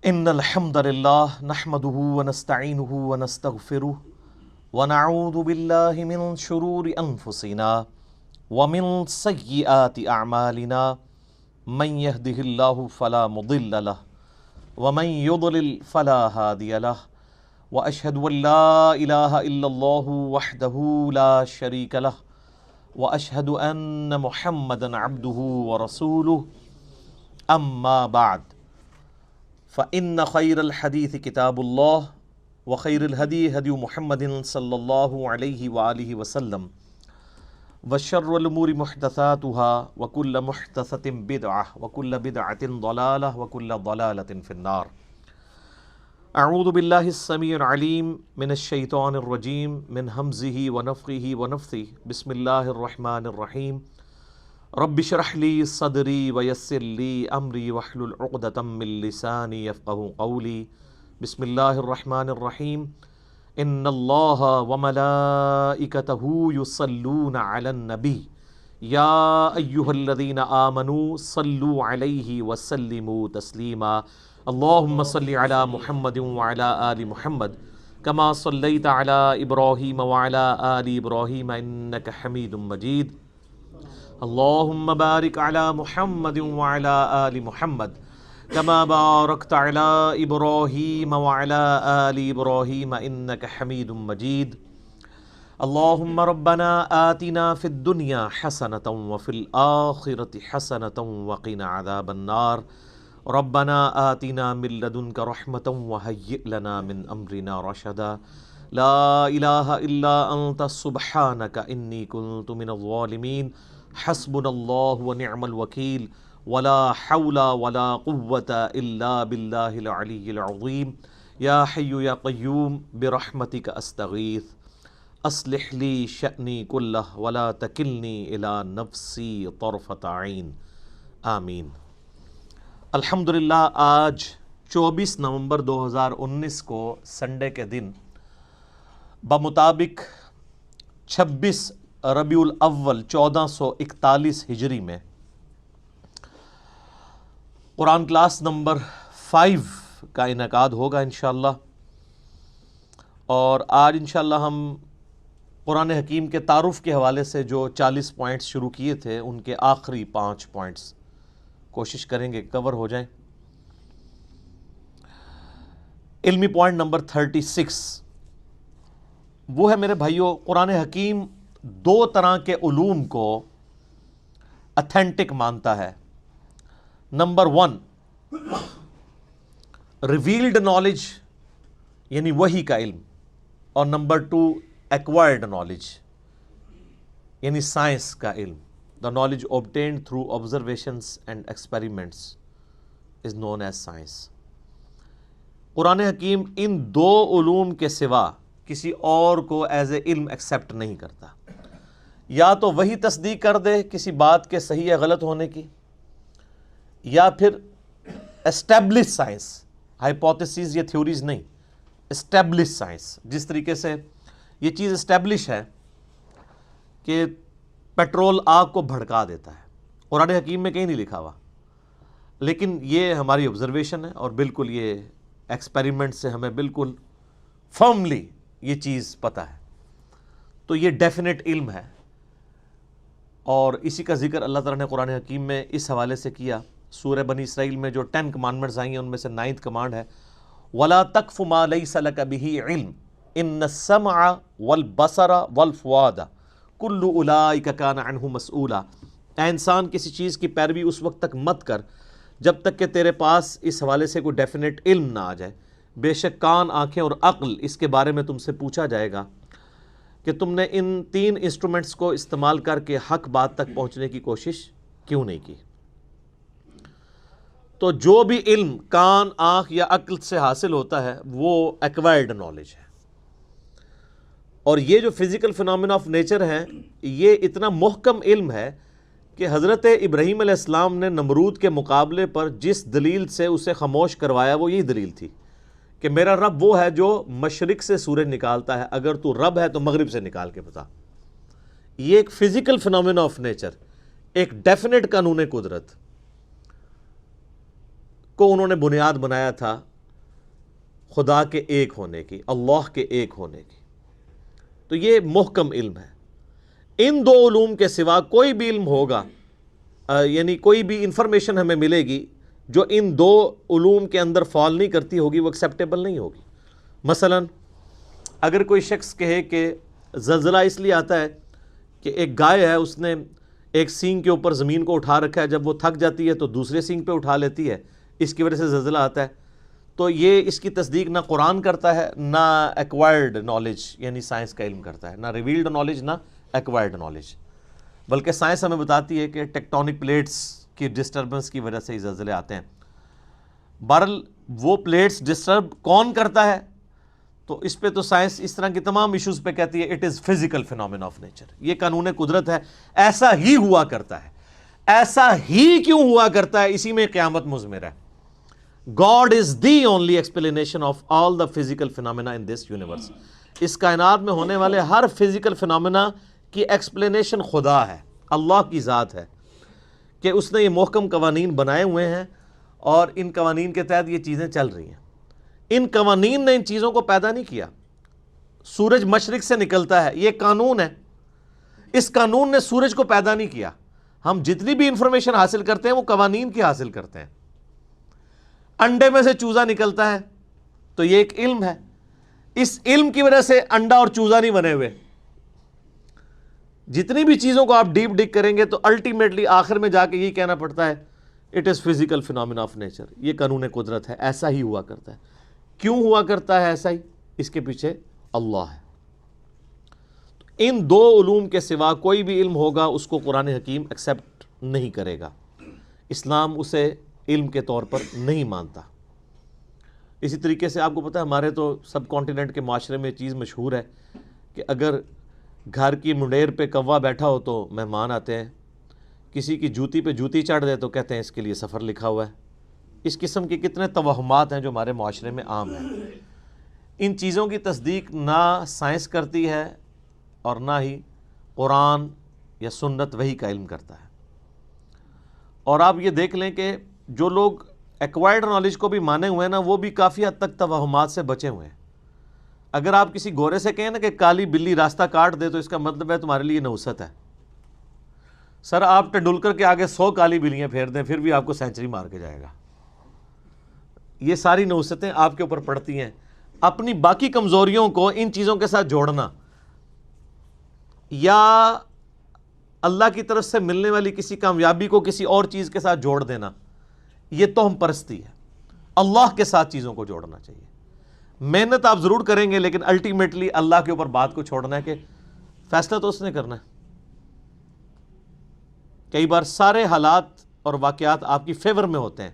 ان الحمد للہ نحمده ونستعینه ونستغفره ونعوذ باللہ من شرور انفسنا ومن سیئات اعمالنا من يهده اللہ فلا مضل له ومن يضلل فلا هادی له واشهد ان لا الہ الا اللہ وحدہ لا شریک له واشهد ان محمدا عبدہ ورسولہ اما بعد فإن خير الحديث كتاب الله وخير الهدي هدي محمد صلى الله عليه وآله وسلم وشر الأمور محدثاتها وكل محدثة بدعة وكل بدعة ضلالة وكل ضلالة في النار. أعوذ بالله السميع العليم من الشيطان الرجيم من همزه ونفخه ونفثه. بسم الله الرحمن الرحيم. رب اشرح لي صدري ويسر لي امري واحلل عقدة من لساني يفقهوا قولي. بسم الله الرحمن الرحيم. ان الله وملائكته يصلون على النبي يا ايها الذين آمنوا صلوا عليه وسلموا تسليما. اللهم صل على محمد وعلى آل محمد كما صليت على ابراهيم وعلى آل ابراهيم انك حميد مجيد. اللهم بارك على محمد وعلى آل محمد كما باركت على إبراهيم وعلى آل إبراهيم إنك حميد مجيد. اللهم ربنا آتنا في الدنيا حسنة وفي الآخرة حسنة وقنا عذاب النار. ربنا آتنا من لدنك رحمة وهيئ لنا من أمرنا رشدا. لا إله إلا أنت سبحانك إني كنت من الظالمين. حسبنا اللہ ونعم الوکیل ولا حول ولا قوة الا باللہ العلی العظیم. یا حی یا قیوم برحمتک استغیث اصلح لی شأنی کلہ ولا تکلنی الی نفسی طرفۃ عین. آمین. الحمدللہ آج 24 نومبر 2019 کو سنڈے کے دن بمطابق 26 ربیع الاول 1441 ہجری میں قرآن کلاس نمبر 5 کا انعقاد ہوگا انشاءاللہ. اور آج انشاءاللہ ہم قرآن حکیم کے تعارف کے حوالے سے جو 40 پوائنٹس شروع کیے تھے ان کے آخری 5 پوائنٹس کوشش کریں گے کور ہو جائیں. علمی پوائنٹ نمبر 36 وہ ہے میرے بھائیوں، قرآن حکیم 2 طرح کے علوم کو اتھینٹک مانتا ہے. نمبر 1 ریویلڈ نالج یعنی وحی کا علم، اور نمبر 2 ایکوائرڈ نالج یعنی سائنس کا علم. The knowledge obtained through observations and experiments is known as science. قرآن حکیم ان 2 علوم کے سوا کسی اور کو ایز اے علم ایکسیپٹ نہیں کرتا. یا تو وہی تصدیق کر دے کسی بات کے صحیح یا غلط ہونے کی، یا پھر اسٹیبلش سائنس، ہائپوتھیسز یا تھیوریز نہیں، اسٹیبلش سائنس. جس طریقے سے یہ چیز اسٹیبلش ہے کہ پیٹرول آگ کو بھڑکا دیتا ہے، قرآن حکیم میں کہیں نہیں لکھا ہوا، لیکن یہ ہماری آبزرویشن ہے اور بالکل یہ ایکسپیریمنٹ سے ہمیں بالکل فرملی یہ چیز پتہ ہے. تو یہ ڈیفینیٹ علم ہے، اور اسی کا ذکر اللہ تعالیٰ نے قرآن حکیم میں اس حوالے سے کیا. سورہ بنی اسرائیل میں جو 10 کمانڈمنٹس آئی ہیں ان میں سے 9th کمانڈ ہے وَلَا تَقْفُ مَا لَيْسَ لَكَ بِهِ عِلْمٌ إِنَّ السَّمْعَ وَالْبَصَرَ وَالْفُؤَادَ كُلُّ أُولَٰئِكَ كَانَ عَنْهُ مَسْئُولًا. اے انسان کسی چیز کی پیروی اس وقت تک مت کر جب تک کہ تیرے پاس اس حوالے سے کوئی ڈیفینیٹ علم نہ آ جائے. بے شک کان، آنکھیں اور عقل اس کے بارے میں تم سے پوچھا جائے گا کہ تم نے ان 3 انسٹرومنٹس کو استعمال کر کے حق بات تک پہنچنے کی کوشش کیوں نہیں کی. تو جو بھی علم کان، آنکھ یا عقل سے حاصل ہوتا ہے وہ ایکوائرڈ نالج ہے. اور یہ جو فزیکل فینومینا آف نیچر ہیں یہ اتنا محکم علم ہے کہ حضرت ابراہیم علیہ السلام نے نمرود کے مقابلے پر جس دلیل سے اسے خاموش کروایا وہ یہی دلیل تھی کہ میرا رب وہ ہے جو مشرق سے سورج نکالتا ہے، اگر تو رب ہے تو مغرب سے نکال کے بتا. یہ ایک فزیکل فینومینا آف نیچر، ایک ڈیفینیٹ قانون قدرت کو انہوں نے بنیاد بنایا تھا خدا کے ایک ہونے کی، اللہ کے ایک ہونے کی۔ تو یہ محکم علم ہے۔ ان دو علوم کے سوا کوئی بھی علم ہوگا، یعنی کوئی بھی انفارمیشن ہمیں ملے گی جو ان دو علوم کے اندر فال نہیں کرتی ہوگی، وہ ایکسیپٹیبل نہیں ہوگی۔ مثلا اگر کوئی شخص کہے کہ زلزلہ اس لیے آتا ہے کہ ایک گائے ہے، اس نے ایک سینگ کے اوپر زمین کو اٹھا رکھا ہے، جب وہ تھک جاتی ہے تو دوسرے سینگ پہ اٹھا لیتی ہے، اس کی وجہ سے زلزلہ آتا ہے، تو یہ اس کی تصدیق نہ قرآن کرتا ہے، نہ ایکوائرڈ نالج یعنی سائنس کا علم کرتا ہے، نہ ریویلڈ نالج نہ ایکوائرڈ نالج، بلکہ سائنس ہمیں بتاتی ہے کہ ٹیکٹونک پلیٹس کی ڈسٹربنس کی وجہ سے ہی زلزلے آتے ہیں۔ بہرحال وہ پلیٹس ڈسٹرب کون کرتا ہے، تو اس پہ تو سائنس اس طرح کی تمام ایشوز پہ کہتی ہے it is physical phenomena of nature, یہ قانون قدرت ہے، ایسا ہی ہوا کرتا ہے۔ ایسا ہی کیوں ہوا کرتا ہے، اسی میں قیامت مضمر ہے۔ God is the only explanation of all the physical phenomena in this universe۔ اس کائنات میں ہونے والے ہر فزیکل فینومینا کی ایکسپلینیشن خدا ہے، اللہ کی ذات ہے، کہ اس نے یہ محکم قوانین بنائے ہوئے ہیں اور ان قوانین کے تحت یہ چیزیں چل رہی ہیں۔ ان قوانین نے ان چیزوں کو پیدا نہیں کیا۔ سورج مشرق سے نکلتا ہے، یہ قانون ہے، اس قانون نے سورج کو پیدا نہیں کیا۔ ہم جتنی بھی انفارمیشن حاصل کرتے ہیں وہ قوانین کی حاصل کرتے ہیں۔ انڈے میں سے چوزا نکلتا ہے تو یہ ایک علم ہے، اس علم کی وجہ سے انڈا اور چوزا نہیں بنے ہوئے۔ جتنی بھی چیزوں کو آپ ڈیپ ڈگ کریں گے تو الٹیمیٹلی آخر میں جا کے یہی کہنا پڑتا ہے it is physical phenomena of nature, یہ قانون قدرت ہے، ایسا ہی ہوا کرتا ہے۔ کیوں ہوا کرتا ہے ایسا ہی؟ اس کے پیچھے اللہ ہے۔ ان دو علوم کے سوا کوئی بھی علم ہوگا اس کو قرآن حکیم ایکسیپٹ نہیں کرے گا، اسلام اسے علم کے طور پر نہیں مانتا۔ اسی طریقے سے آپ کو پتہ ہے ہمارے تو سب کانٹیننٹ کے معاشرے میں چیز مشہور ہے کہ اگر گھر کی منڈیر پہ کوا بیٹھا ہو تو مہمان آتے ہیں، کسی کی جوتی پہ جوتی چڑھ دے تو کہتے ہیں اس کے لیے سفر لکھا ہوا ہے۔ اس قسم کے کتنے توہمات ہیں جو ہمارے معاشرے میں عام ہیں۔ ان چیزوں کی تصدیق نہ سائنس کرتی ہے اور نہ ہی قرآن یا سنت وحی کا علم کرتا ہے۔ اور آپ یہ دیکھ لیں کہ جو لوگ ایکوائرڈ نالج کو بھی مانے ہوئے ہیں نا، وہ بھی کافی حد تک توہمات سے بچے ہوئے ہیں۔ اگر آپ کسی گورے سے کہیں نا کہ کالی بلی راستہ کاٹ دے تو اس کا مطلب ہے تمہارے لیے نوست ہے۔ سر آپ ٹنڈولکر کے آگے 100 کالی بلیاں پھیر دیں پھر بھی آپ کو سینچری مار کے جائے گا۔ یہ ساری نوستیں آپ کے اوپر پڑتی ہیں۔ اپنی باقی کمزوریوں کو ان چیزوں کے ساتھ جوڑنا یا اللہ کی طرف سے ملنے والی کسی کامیابی کو کسی اور چیز کے ساتھ جوڑ دینا، یہ توہم پرستی ہے۔ اللہ کے ساتھ چیزوں کو جوڑنا چاہیے۔ محنت آپ ضرور کریں گے لیکن الٹیمیٹلی اللہ کے اوپر بات کو چھوڑنا ہے کہ فیصلہ تو اس نے کرنا ہے۔ کئی بار سارے حالات اور واقعات آپ کی فیور میں ہوتے ہیں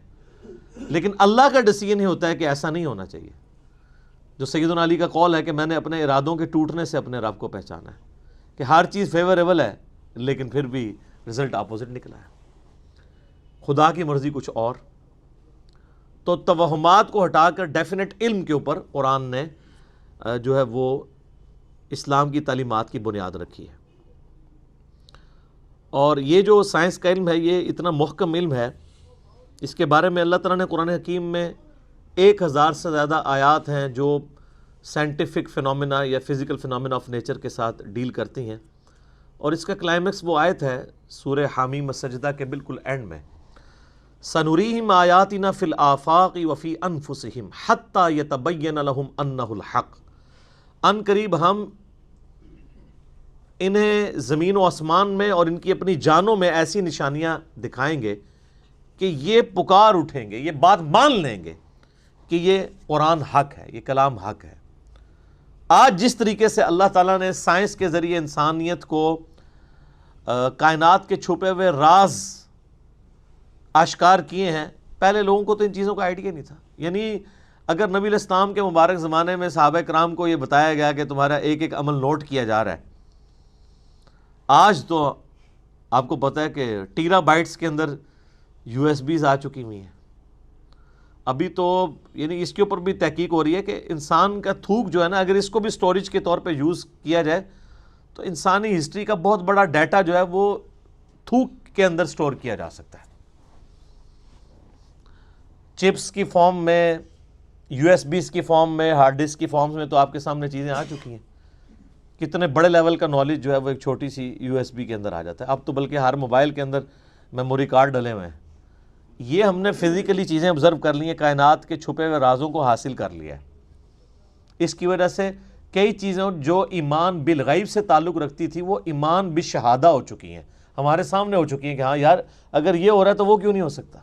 لیکن اللہ کا ڈیسیژن ہی ہوتا ہے کہ ایسا نہیں ہونا چاہیے۔ جو سیدنا علی کا قول ہے کہ میں نے اپنے ارادوں کے ٹوٹنے سے اپنے رب کو پہچانا ہے، کہ ہر چیز فیوریبل ہے لیکن پھر بھی رزلٹ اپوزٹ نکلا ہے، خدا کی مرضی کچھ اور۔ تو توہمات کو ہٹا کر ڈیفینٹ علم کے اوپر قرآن نے جو ہے وہ اسلام کی تعلیمات کی بنیاد رکھی ہے۔ اور یہ جو سائنس کا علم ہے یہ اتنا محکم علم ہے، اس کے بارے میں اللہ تعالیٰ نے قرآن حکیم میں 1000 سے زیادہ آیات ہیں جو سائنٹیفک فینومینا یا فزیکل فینومینا آف نیچر کے ساتھ ڈیل کرتی ہیں۔ اور اس کا کلائمیکس وہ آیت ہے سورہ حامیم السجدہ کے بالکل اینڈ میں، سَنُرِيهِمْ آيَاتِنَا فِي الْآفَاقِ وَفِي أَنفُسِهِمْ حَتَّى يَتَبَيَّنَ لَهُمْ أَنَّهُ الْحَقُّ۔ ان قریب ہم انہیں زمین و آسمان میں اور ان کی اپنی جانوں میں ایسی نشانیاں دکھائیں گے کہ یہ پکار اٹھیں گے، یہ بات مان لیں گے کہ یہ قرآن حق ہے، یہ کلام حق ہے۔ آج جس طریقے سے اللہ تعالیٰ نے سائنس کے ذریعے انسانیت کو کائنات کے چھپے ہوئے راز آشکار کیے ہیں، پہلے لوگوں کو تو ان چیزوں کا آئیڈیا نہیں تھا۔ یعنی اگر نبی علیہ السلام کے مبارک زمانے میں صحابہ کرام کو یہ بتایا گیا کہ تمہارا ایک ایک عمل نوٹ کیا جا رہا ہے، آج تو آپ کو پتہ ہے کہ ٹیرا بائٹس کے اندر یو ایس بیز آ چکی ہوئی ہیں۔ ابھی تو یعنی اس کے اوپر بھی تحقیق ہو رہی ہے کہ انسان کا تھوک جو ہے نا، اگر اس کو بھی سٹوریج کے طور پہ یوز کیا جائے تو انسانی ہسٹری کا بہت بڑا ڈیٹا جو ہے وہ تھوک کے اندر سٹور کیا جا سکتا ہے۔ چپس کی فارم میں USB کی فارم میں، ہارڈ ڈسک کی فارم میں تو آپ کے سامنے چیزیں آ چکی ہیں. کتنے بڑے لیول کا نالج جو ہے وہ ایک چھوٹی سی USB کے اندر آ جاتا ہے. اب تو بلکہ ہر موبائل کے اندر میموری کارڈ ڈلے ہوئے ہیں. یہ ہم نے فزیکلی چیزیں آبزرو کر لی ہیں، کائنات کے چھپے ہوئے رازوں کو حاصل کر لیا ہے. اس کی وجہ سے کئی چیزیں جو ایمان بالغیب سے تعلق رکھتی تھی وہ ایمان بالشہادہ ہو چکی ہیں، ہمارے سامنے ہو چکی ہیں کہ ہاں یار اگر یہ ہو رہا ہے تو وہ کیوں نہیں ہو سکتا.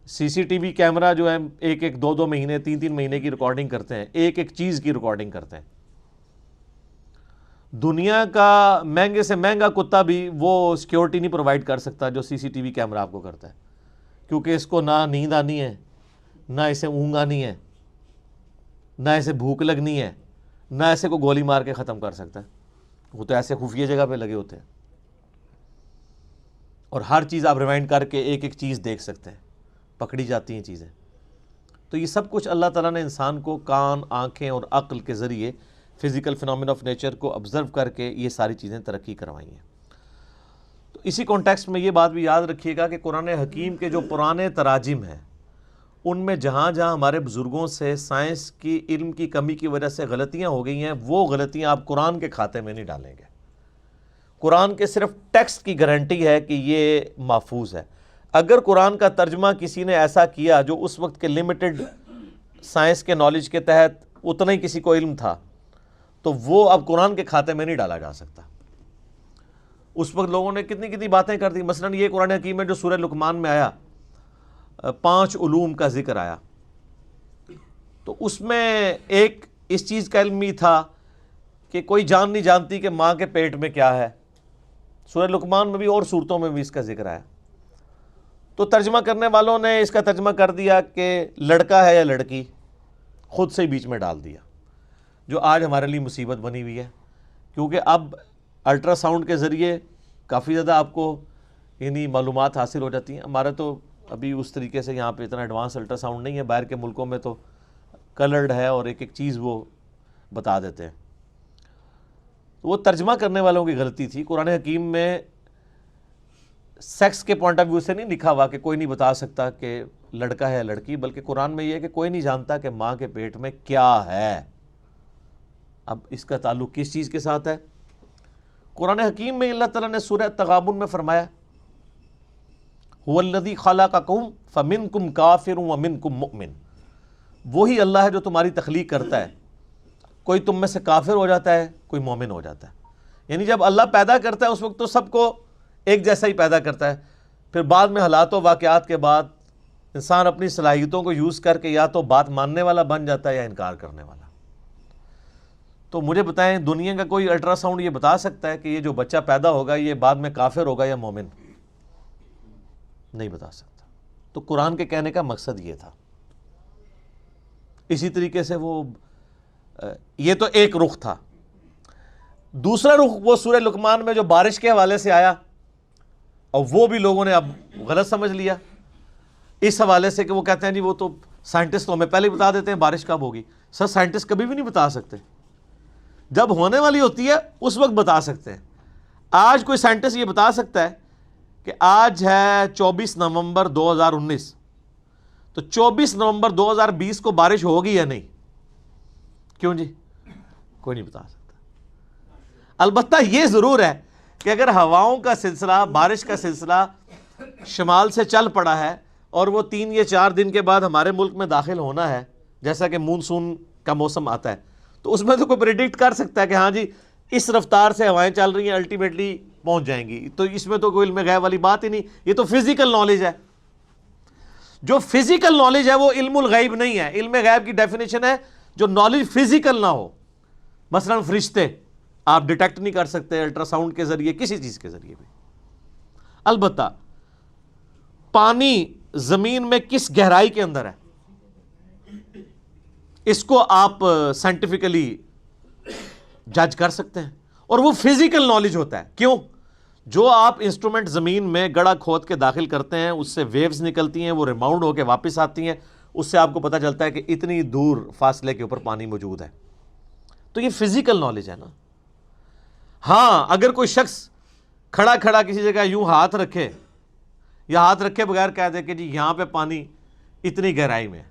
CCTV کیمرہ جو ہے ایک 2 مہینے 3 مہینے کی ریکارڈنگ کرتے ہیں، ایک چیز کی ریکارڈنگ کرتے ہیں. دنیا کا مہنگے سے مہنگا کتا بھی وہ سیکیورٹی نہیں پرووائڈ کر سکتا جو CCTV کیمرہ آپ کو کرتا ہے، کیونکہ اس کو نہ نیند آنی ہے، نہ اسے اونگ آنی ہے، نہ اسے بھوک لگنی ہے، نہ ایسے کو گولی مار کے ختم کر سکتا ہے. وہ تو ایسے خفیہ جگہ پہ لگے ہوتے ہیں اور ہر چیز آپ ریوائنڈ کر کے ایک چیز دیکھ سکتے ہیں، پکڑی جاتی ہیں چیزیں. تو یہ سب کچھ اللہ تعالیٰ نے انسان کو کان، آنکھیں اور عقل کے ذریعے فزیکل فینومین آف نیچر کو آبزرو کر کے یہ ساری چیزیں ترقی کروائی ہیں. تو اسی کانٹیکسٹ میں یہ بات بھی یاد رکھیے گا کہ قرآن حکیم کے جو پرانے تراجم ہیں ان میں جہاں جہاں ہمارے بزرگوں سے سائنس کی علم کی کمی کی وجہ سے غلطیاں ہو گئی ہیں، وہ غلطیاں آپ قرآن کے کھاتے میں نہیں ڈالیں گے. قرآن کے صرف ٹیکسٹ کی گارنٹی ہے کہ یہ محفوظ ہے. اگر قرآن کا ترجمہ کسی نے ایسا کیا جو اس وقت کے لمیٹڈ سائنس کے نالج کے تحت اتنا ہی کسی کو علم تھا تو وہ اب قرآن کے کھاتے میں نہیں ڈالا جا سکتا. اس وقت لوگوں نے کتنی باتیں کر دی. مثلا یہ قرآن حکیم میں جو سورہ لقمان میں آیا 5 علوم کا ذکر آیا، تو اس میں ایک اس چیز کا علم ہی تھا کہ کوئی جان نہیں جانتی کہ ماں کے پیٹ میں کیا ہے. سورہ لقمان میں بھی اور صورتوں میں بھی اس کا ذکر آیا. تو ترجمہ کرنے والوں نے اس کا ترجمہ کر دیا کہ لڑکا ہے یا لڑکی، خود سے ہی بیچ میں ڈال دیا، جو آج ہمارے لیے مصیبت بنی ہوئی ہے. کیونکہ اب الٹرا ساؤنڈ کے ذریعے کافی زیادہ آپ کو یعنی معلومات حاصل ہو جاتی ہیں. ہمارا تو ابھی اس طریقے سے یہاں پہ اتنا ایڈوانس الٹرا ساؤنڈ نہیں ہے، باہر کے ملکوں میں تو کلرڈ ہے اور ایک چیز وہ بتا دیتے ہیں. وہ ترجمہ کرنے والوں کی غلطی تھی. قرآن حکیم میں سیکس کے پوائنٹ آف ویو سے نہیں لکھا ہوا کہ کوئی نہیں بتا سکتا کہ لڑکا ہے یا لڑکی، بلکہ قرآن میں یہ ہے کہ کوئی نہیں جانتا کہ ماں کے پیٹ میں کیا ہے. اب اس کا تعلق کس چیز کے ساتھ ہے؟ قرآن حکیم میں اللہ تعالیٰ نے سورہ تغابن میں فرمایا هو الذی خلقکم فمنکم کافر ومنکم مؤمن. وہی اللہ ہے جو تمہاری تخلیق کرتا ہے، کوئی تم میں سے کافر ہو جاتا ہے، کوئی مومن ہو جاتا ہے. یعنی جب اللہ پیدا کرتا ہے اس وقت تو سب کو ایک جیسا ہی پیدا کرتا ہے. پھر بعد میں حالات و واقعات کے بعد انسان اپنی صلاحیتوں کو یوز کر کے یا تو بات ماننے والا بن جاتا ہے یا انکار کرنے والا. تو مجھے بتائیں دنیا کا کوئی الٹرا ساؤنڈ یہ بتا سکتا ہے کہ یہ جو بچہ پیدا ہوگا یہ بعد میں کافر ہوگا یا مومن؟ نہیں بتا سکتا. تو قرآن کے کہنے کا مقصد یہ تھا. اسی طریقے سے وہ یہ تو ایک رخ تھا. دوسرا رخ وہ سورہ لقمان میں جو بارش کے حوالے سے آیا، اور وہ بھی لوگوں نے اب غلط سمجھ لیا اس حوالے سے کہ وہ کہتے ہیں جی وہ تو سائنٹسٹ تو ہمیں پہلے ہی بتا دیتے ہیں بارش کب ہوگی. سر سائنٹسٹ کبھی بھی نہیں بتا سکتے، جب ہونے والی ہوتی ہے اس وقت بتا سکتے ہیں. آج کوئی سائنٹسٹ یہ بتا سکتا ہے کہ آج ہے 24 نومبر 2019، تو 24 نومبر 2020 کو بارش ہوگی یا نہیں؟ کیوں جی؟ کوئی نہیں بتا سکتا. البتہ یہ ضرور ہے کہ اگر ہواؤں کا سلسلہ، بارش کا سلسلہ شمال سے چل پڑا ہے اور وہ 3 یا 4 دن کے بعد ہمارے ملک میں داخل ہونا ہے، جیسا کہ مونسون کا موسم آتا ہے، تو اس میں تو کوئی پریڈکٹ کر سکتا ہے کہ ہاں جی اس رفتار سے ہوائیں چل رہی ہیں، الٹیمیٹلی پہنچ جائیں گی. تو اس میں تو کوئی علم غیب والی بات ہی نہیں. یہ تو فزیکل نالج ہے. جو فزیکل نالج ہے وہ علم الغیب نہیں ہے. علم غیب کی ڈیفینیشن ہے جو نالج فزیکل نہ ہو. مثلا فرشتے آپ ڈیٹیکٹ نہیں کر سکتے الٹرا ساؤنڈ کے ذریعے، کسی چیز کے ذریعے بھی. البتہ پانی زمین میں کس گہرائی کے اندر ہے اس کو آپ سائنٹیفکلی جج کر سکتے ہیں، اور وہ فزیکل نالج ہوتا ہے. کیوں؟ جو آپ انسٹرومنٹ زمین میں گڑھا کھود کے داخل کرتے ہیں اس سے ویوز نکلتی ہیں، وہ ریباؤنڈ ہو کے واپس آتی ہیں، اس سے آپ کو پتہ چلتا ہے کہ اتنی دور فاصلے کے اوپر پانی موجود ہے. تو یہ فزیکل نالج ہے نا. ہاں اگر کوئی شخص کھڑا کھڑا کسی جگہ یوں ہاتھ رکھے یا ہاتھ رکھے بغیر کہہ دے کہ جی یہاں پہ پانی اتنی گہرائی میں ہے،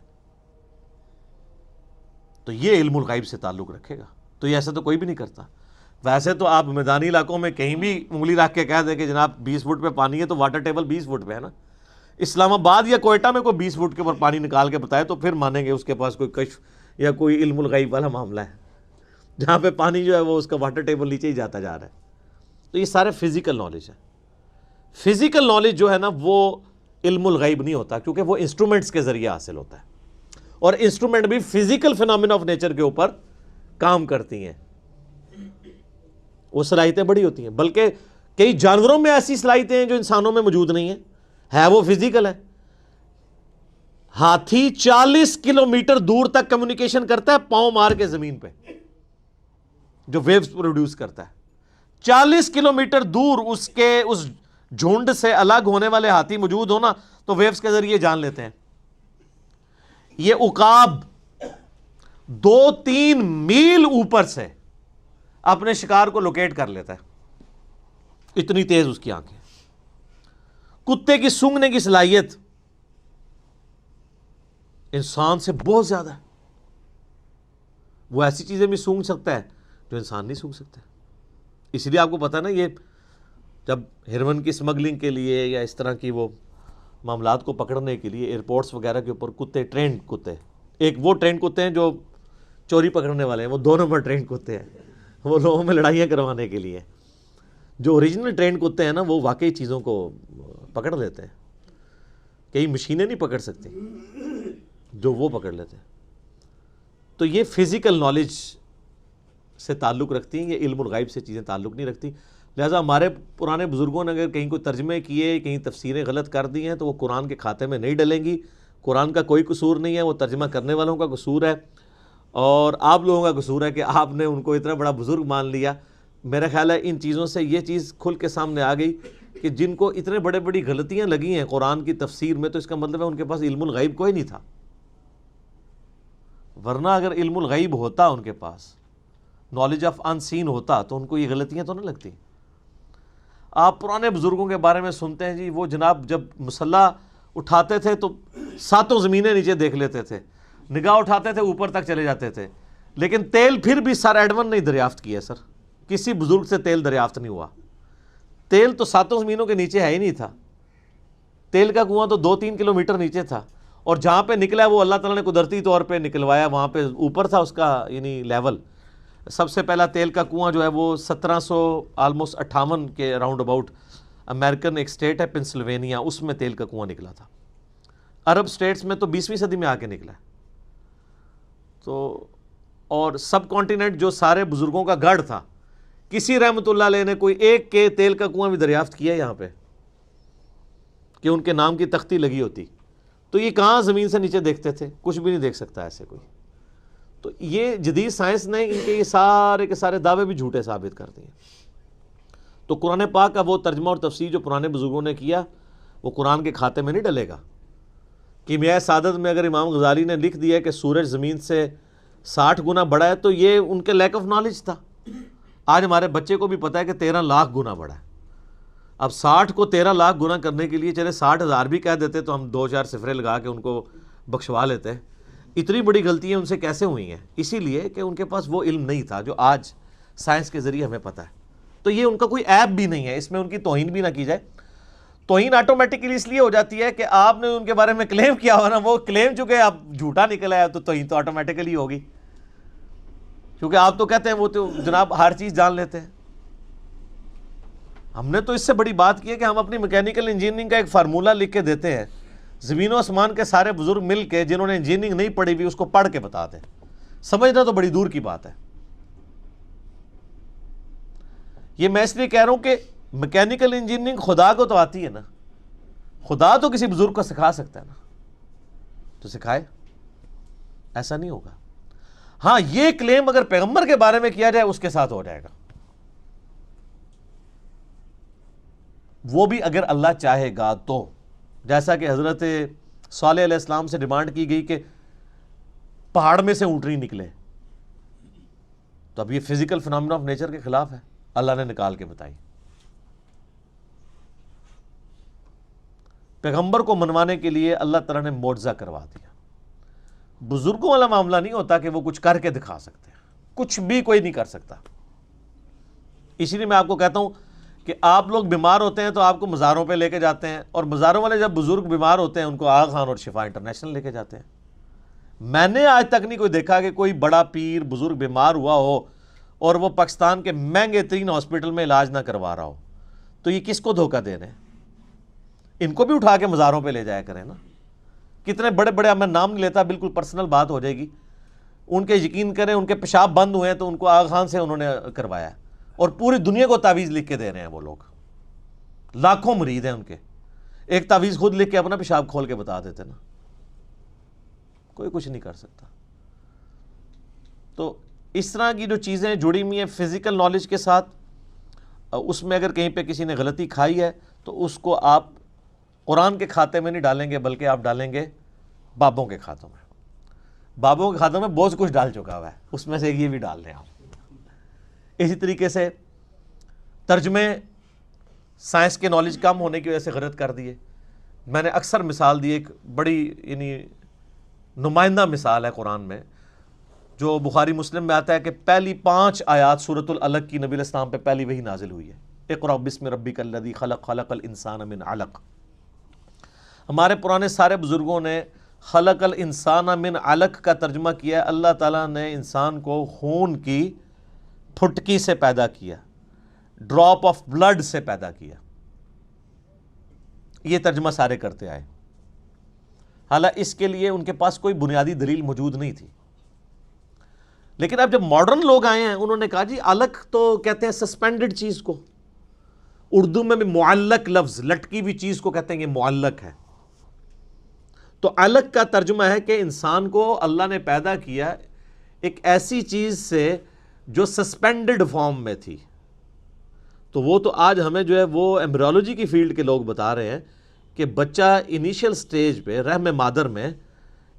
تو یہ علم الغیب سے تعلق رکھے گا. تو یہ ایسا تو کوئی بھی نہیں کرتا. ویسے تو آپ میدانی علاقوں میں کہیں بھی انگلی رکھ کے کہہ دیں کہ جناب 20 فٹ پہ پانی ہے تو واٹر ٹیبل 20 فٹ پہ ہے نا. اسلام آباد یا کوئٹہ میں کوئی 20 فٹ کے اوپر پانی نکال کے بتائے تو پھر مانیں گے اس کے پاس کوئی کشف یا کوئی علم الغیب والا معاملہ ہے. جہاں پہ پانی جو ہے وہ اس کا واٹر ٹیبل نیچے ہی جاتا جا رہا ہے. تو یہ سارے فزیکل نالج ہے. فزیکل نالج جو ہے نا وہ علم الغیب نہیں ہوتا, کیونکہ وہ انسٹرومنٹس کے ذریعے حاصل ہوتا ہے, اور انسٹرومنٹ بھی فزیکل فینومینا آف نیچر کے اوپر کام کرتی ہیں. وہ صلاحیتیں بڑی ہوتی ہیں, بلکہ کئی جانوروں میں ایسی صلاحیتیں ہیں جو انسانوں میں موجود نہیں ہیں, ہے وہ فزیکل ہے. ہاتھی 40 کلومیٹر دور تک کمیونیکیشن کرتا ہے پاؤں مار کے زمین پہ, جو ویوز پروڈیوس کرتا ہے. 40 کلومیٹر دور اس جھنڈ سے الگ ہونے والے ہاتھی موجود ہونا تو ویوز کے ذریعے جان لیتے ہیں. یہ عقاب 2-3 میل اوپر سے اپنے شکار کو لوکیٹ کر لیتا ہے, اتنی تیز اس کی آنکھیں. کتے کی سونگھنے کی صلاحیت انسان سے بہت زیادہ ہے. وہ ایسی چیزیں بھی سونگھ سکتا ہے جو انسان نہیں سونگھ سکتا. اس لیے آپ کو پتا نا, یہ جب ہیروئن کی اسمگلنگ کے لیے یا اس طرح کی وہ معاملات کو پکڑنے کے لیے ایئرپورٹس وغیرہ کے اوپر کتے, ٹرینڈ کتے, ایک وہ ٹرینڈ کتے ہیں جو چوری پکڑنے والے ہیں, وہ 2 نمبر ٹرینڈ کتے ہیں, وہ لوگوں میں لڑائیاں کروانے کے لیے. جو اوریجنل ٹرینڈ کتے ہیں نا وہ واقعی چیزوں کو پکڑ لیتے ہیں, کئی مشینیں نہیں پکڑ سکتی جو وہ پکڑ لیتے ہیں. تو یہ فزیکل نالج سے تعلق رکھتی ہیں, یہ علم الغیب سے چیزیں تعلق نہیں رکھتی. لہٰذا ہمارے پرانے بزرگوں نے اگر کہیں کوئی ترجمے کیے, کہیں تفسیریں غلط کر دی ہیں تو وہ قرآن کے کھاتے میں نہیں ڈلیں گی. قرآن کا کوئی قصور نہیں ہے, وہ ترجمہ کرنے والوں کا قصور ہے, اور آپ لوگوں کا قصور ہے کہ آپ نے ان کو اتنا بڑا بزرگ مان لیا. میرا خیال ہے ان چیزوں سے یہ چیز کھل کے سامنے آ گئی کہ جن کو اتنے بڑی غلطیاں لگی ہیں قرآن کی تفسیر میں, تو اس کا مطلب ہے ان کے پاس علم الغیب کوئی نہیں تھا. ورنہ اگر علم الغیب ہوتا, ان کے پاس نالج آف ان سین ہوتا, تو ان کو یہ غلطیاں تو نہ لگتی. آپ پرانے بزرگوں کے بارے میں سنتے ہیں جی, وہ جناب جب مسلح اٹھاتے تھے تو 7 زمینیں نیچے دیکھ لیتے تھے, نگاہ اٹھاتے تھے اوپر تک چلے جاتے تھے, لیکن تیل پھر بھی سر ایڈون نہیں دریافت کیا. سر کسی بزرگ سے تیل دریافت نہیں ہوا. تیل تو 7 زمینوں کے نیچے ہے ہی نہیں تھا. تیل کا کنواں تو 2-3 کلومیٹر نیچے تھا, اور جہاں پہ نکلا وہ اللہ تعالیٰ نے قدرتی طور پہ نکلوایا, وہاں پہ اوپر تھا اس کا یعنی لیول. سب سے پہلا تیل کا کنواں جو ہے وہ 1758 کے راؤنڈ اباؤٹ امریکن ایک اسٹیٹ ہے پنسلوینیا, اس میں تیل کا کنواں نکلا تھا. عرب اسٹیٹس میں تو 20ویں صدی میں آ کے نکلا ہے. تو اور سب کانٹیننٹ جو سارے بزرگوں کا گڑھ تھا, کسی رحمت اللہ علیہ نے کوئی ایک کے تیل کا کنواں بھی دریافت کیا یہاں پہ کہ ان کے نام کی تختی لگی ہوتی. تو یہ کہاں زمین سے نیچے دیکھتے تھے, کچھ بھی نہیں دیکھ سکتا ایسے کوئی. تو یہ جدید سائنس نے ان کے یہ سارے کے سارے دعوے بھی جھوٹے ثابت کر دیے. تو قرآن پاک کا وہ ترجمہ اور تفسیر جو پرانے بزرگوں نے کیا وہ قرآن کے کھاتے میں نہیں ڈلے گا. کیمیائے سعادت میں اگر امام غزالی نے لکھ دیا کہ سورج زمین سے 60 گنا بڑا ہے, تو یہ ان کے لیک آف نالج تھا. آج ہمارے بچے کو بھی پتا ہے کہ 13 لاکھ گنا بڑا ہے. اب 60 کو 13 لاکھ گنا کرنے کے لیے چلے 60,000 بھی کہہ دیتے تو ہم 2-4 صفرے لگا کے ان کو بخشوا لیتے. اتنی بڑی غلطیاں ان سے کیسے ہوئی ہیں؟ اسی لیے کہ ان کے پاس وہ علم نہیں تھا جو آج سائنس کے ذریعے ہمیں پتہ ہے. تو یہ ان کا کوئی عیب بھی نہیں ہے, اس میں ان کی توہین بھی نہ کی جائے. توہین آٹومیٹکلی اس لیے ہو جاتی ہے کہ آپ نے ان کے بارے میں کلیم کیا ہوا نا, وہ کلیم چونکہ اب جھوٹا نکلا ہے تو توہین تو آٹومیٹکلی ہوگی, کیونکہ آپ تو کہتے ہیں وہ تو جناب ہر چیز جان لیتے ہیں. ہم نے تو اس سے بڑی بات کی ہے کہ ہم اپنی میکینیکل انجینئرنگ کا ایک فارمولہ لکھ کے دیتے ہیں, زمین و آسمان کے سارے بزرگ مل کے جنہوں نے انجینئرنگ نہیں پڑھی ہوئی اس کو پڑھ کے بتاتے ہیں. سمجھنا تو بڑی دور کی بات ہے. یہ میں اس لیے کہہ رہا ہوں کہ میکینیکل انجینئرنگ خدا کو تو آتی ہے نا, خدا تو کسی بزرگ کو سکھا سکتا ہے نا, تو سکھائے, ایسا نہیں ہوگا. ہاں یہ کلیم اگر پیغمبر کے بارے میں کیا جائے اس کے ساتھ ہو جائے گا, وہ بھی اگر اللہ چاہے گا تو. جیسا کہ حضرت صالح علیہ السلام سے ڈیمانڈ کی گئی کہ پہاڑ میں سے اونٹنی نکلے, تو اب یہ فزیکل فینومینا آف نیچر کے خلاف ہے, اللہ نے نکال کے بتائی. پیغمبر کو منوانے کے لیے اللہ تعالیٰ نے معجزہ کروا دیا. بزرگوں والا معاملہ نہیں ہوتا کہ وہ کچھ کر کے دکھا سکتے ہیں، کچھ بھی کوئی نہیں کر سکتا۔ اسی لیے میں آپ کو کہتا ہوں کہ آپ لوگ بیمار ہوتے ہیں تو آپ کو مزاروں پہ لے کے جاتے ہیں، اور مزاروں والے جب بزرگ بیمار ہوتے ہیں ان کو آغا خان اور شفا انٹرنیشنل لے کے جاتے ہیں۔ میں نے آج تک نہیں کوئی دیکھا کہ کوئی بڑا پیر بزرگ بیمار ہوا ہو اور وہ پاکستان کے مہنگے ترین ہاسپٹل میں علاج نہ کروا رہا ہو، تو یہ کس کو دھوکہ دے رہے ہیں؟ ان کو بھی اٹھا کے مزاروں پہ لے جایا کریں نا۔ کتنے بڑے بڑے، میں نام نہیں لیتا، بالکل پرسنل بات ہو جائے گی، ان کے یقین کریں ان کے پیشاب بند ہوئے ہیں تو ان کو آغا خان سے انہوں نے کروایا ہے، اور پوری دنیا کو تعویذ لکھ کے دے رہے ہیں وہ لوگ، لاکھوں مرید ہیں ان کے، ایک تعویذ خود لکھ کے اپنا پیشاب کھول کے بتا دیتے نا، کوئی کچھ نہیں کر سکتا۔ تو اس طرح کی جو چیزیں جڑی ہوئی ہیں فزیکل نالج کے ساتھ، اس میں اگر کہیں پہ کسی نے غلطی کھائی ہے تو اس کو آپ قرآن کے کھاتے میں نہیں ڈالیں گے، بلکہ آپ ڈالیں گے بابوں کے کھاتوں میں۔ بابوں کے کھاتوں میں بہت کچھ ڈال چکا ہوا ہے، اس میں سے یہ بھی ڈال لیں آپ۔ اسی طریقے سے ترجمے سائنس کے نالج کم ہونے کی وجہ سے غلط کر دیے۔ میں نے اکثر مثال دی، ایک بڑی یعنی نمائندہ مثال ہے قرآن میں، جو بخاری مسلم میں آتا ہے کہ پہلی 5 آیات سورۃ العلق کی نبی علیہ السلام پہ پہلی وحی نازل ہوئی ہے، اقرأ بسم ربک الذی خلق، خلق الانسان من علق۔ ہمارے پرانے سارے بزرگوں نے خلق الانسان من علق کا ترجمہ کیا ہے، اللہ تعالیٰ نے انسان کو خون کی پھٹکی سے پیدا کیا، ڈراپ آف بلڈ سے پیدا کیا۔ یہ ترجمہ سارے کرتے آئے، حالانکہ اس کے لیے ان کے پاس کوئی بنیادی دلیل موجود نہیں تھی۔ لیکن اب جب ماڈرن لوگ آئے ہیں، انہوں نے کہا جی علق تو کہتے ہیں سسپینڈڈ چیز کو، اردو میں بھی معلق لفظ، لٹکی ہوئی چیز کو کہتے ہیں یہ معلق ہے۔ تو علق کا ترجمہ ہے کہ انسان کو اللہ نے پیدا کیا ایک ایسی چیز سے جو سسپینڈڈ فارم میں تھی۔ تو وہ تو آج ہمیں جو ہے وہ ایمبریولوجی کی فیلڈ کے لوگ بتا رہے ہیں کہ بچہ انیشیل سٹیج پہ رحم مادر میں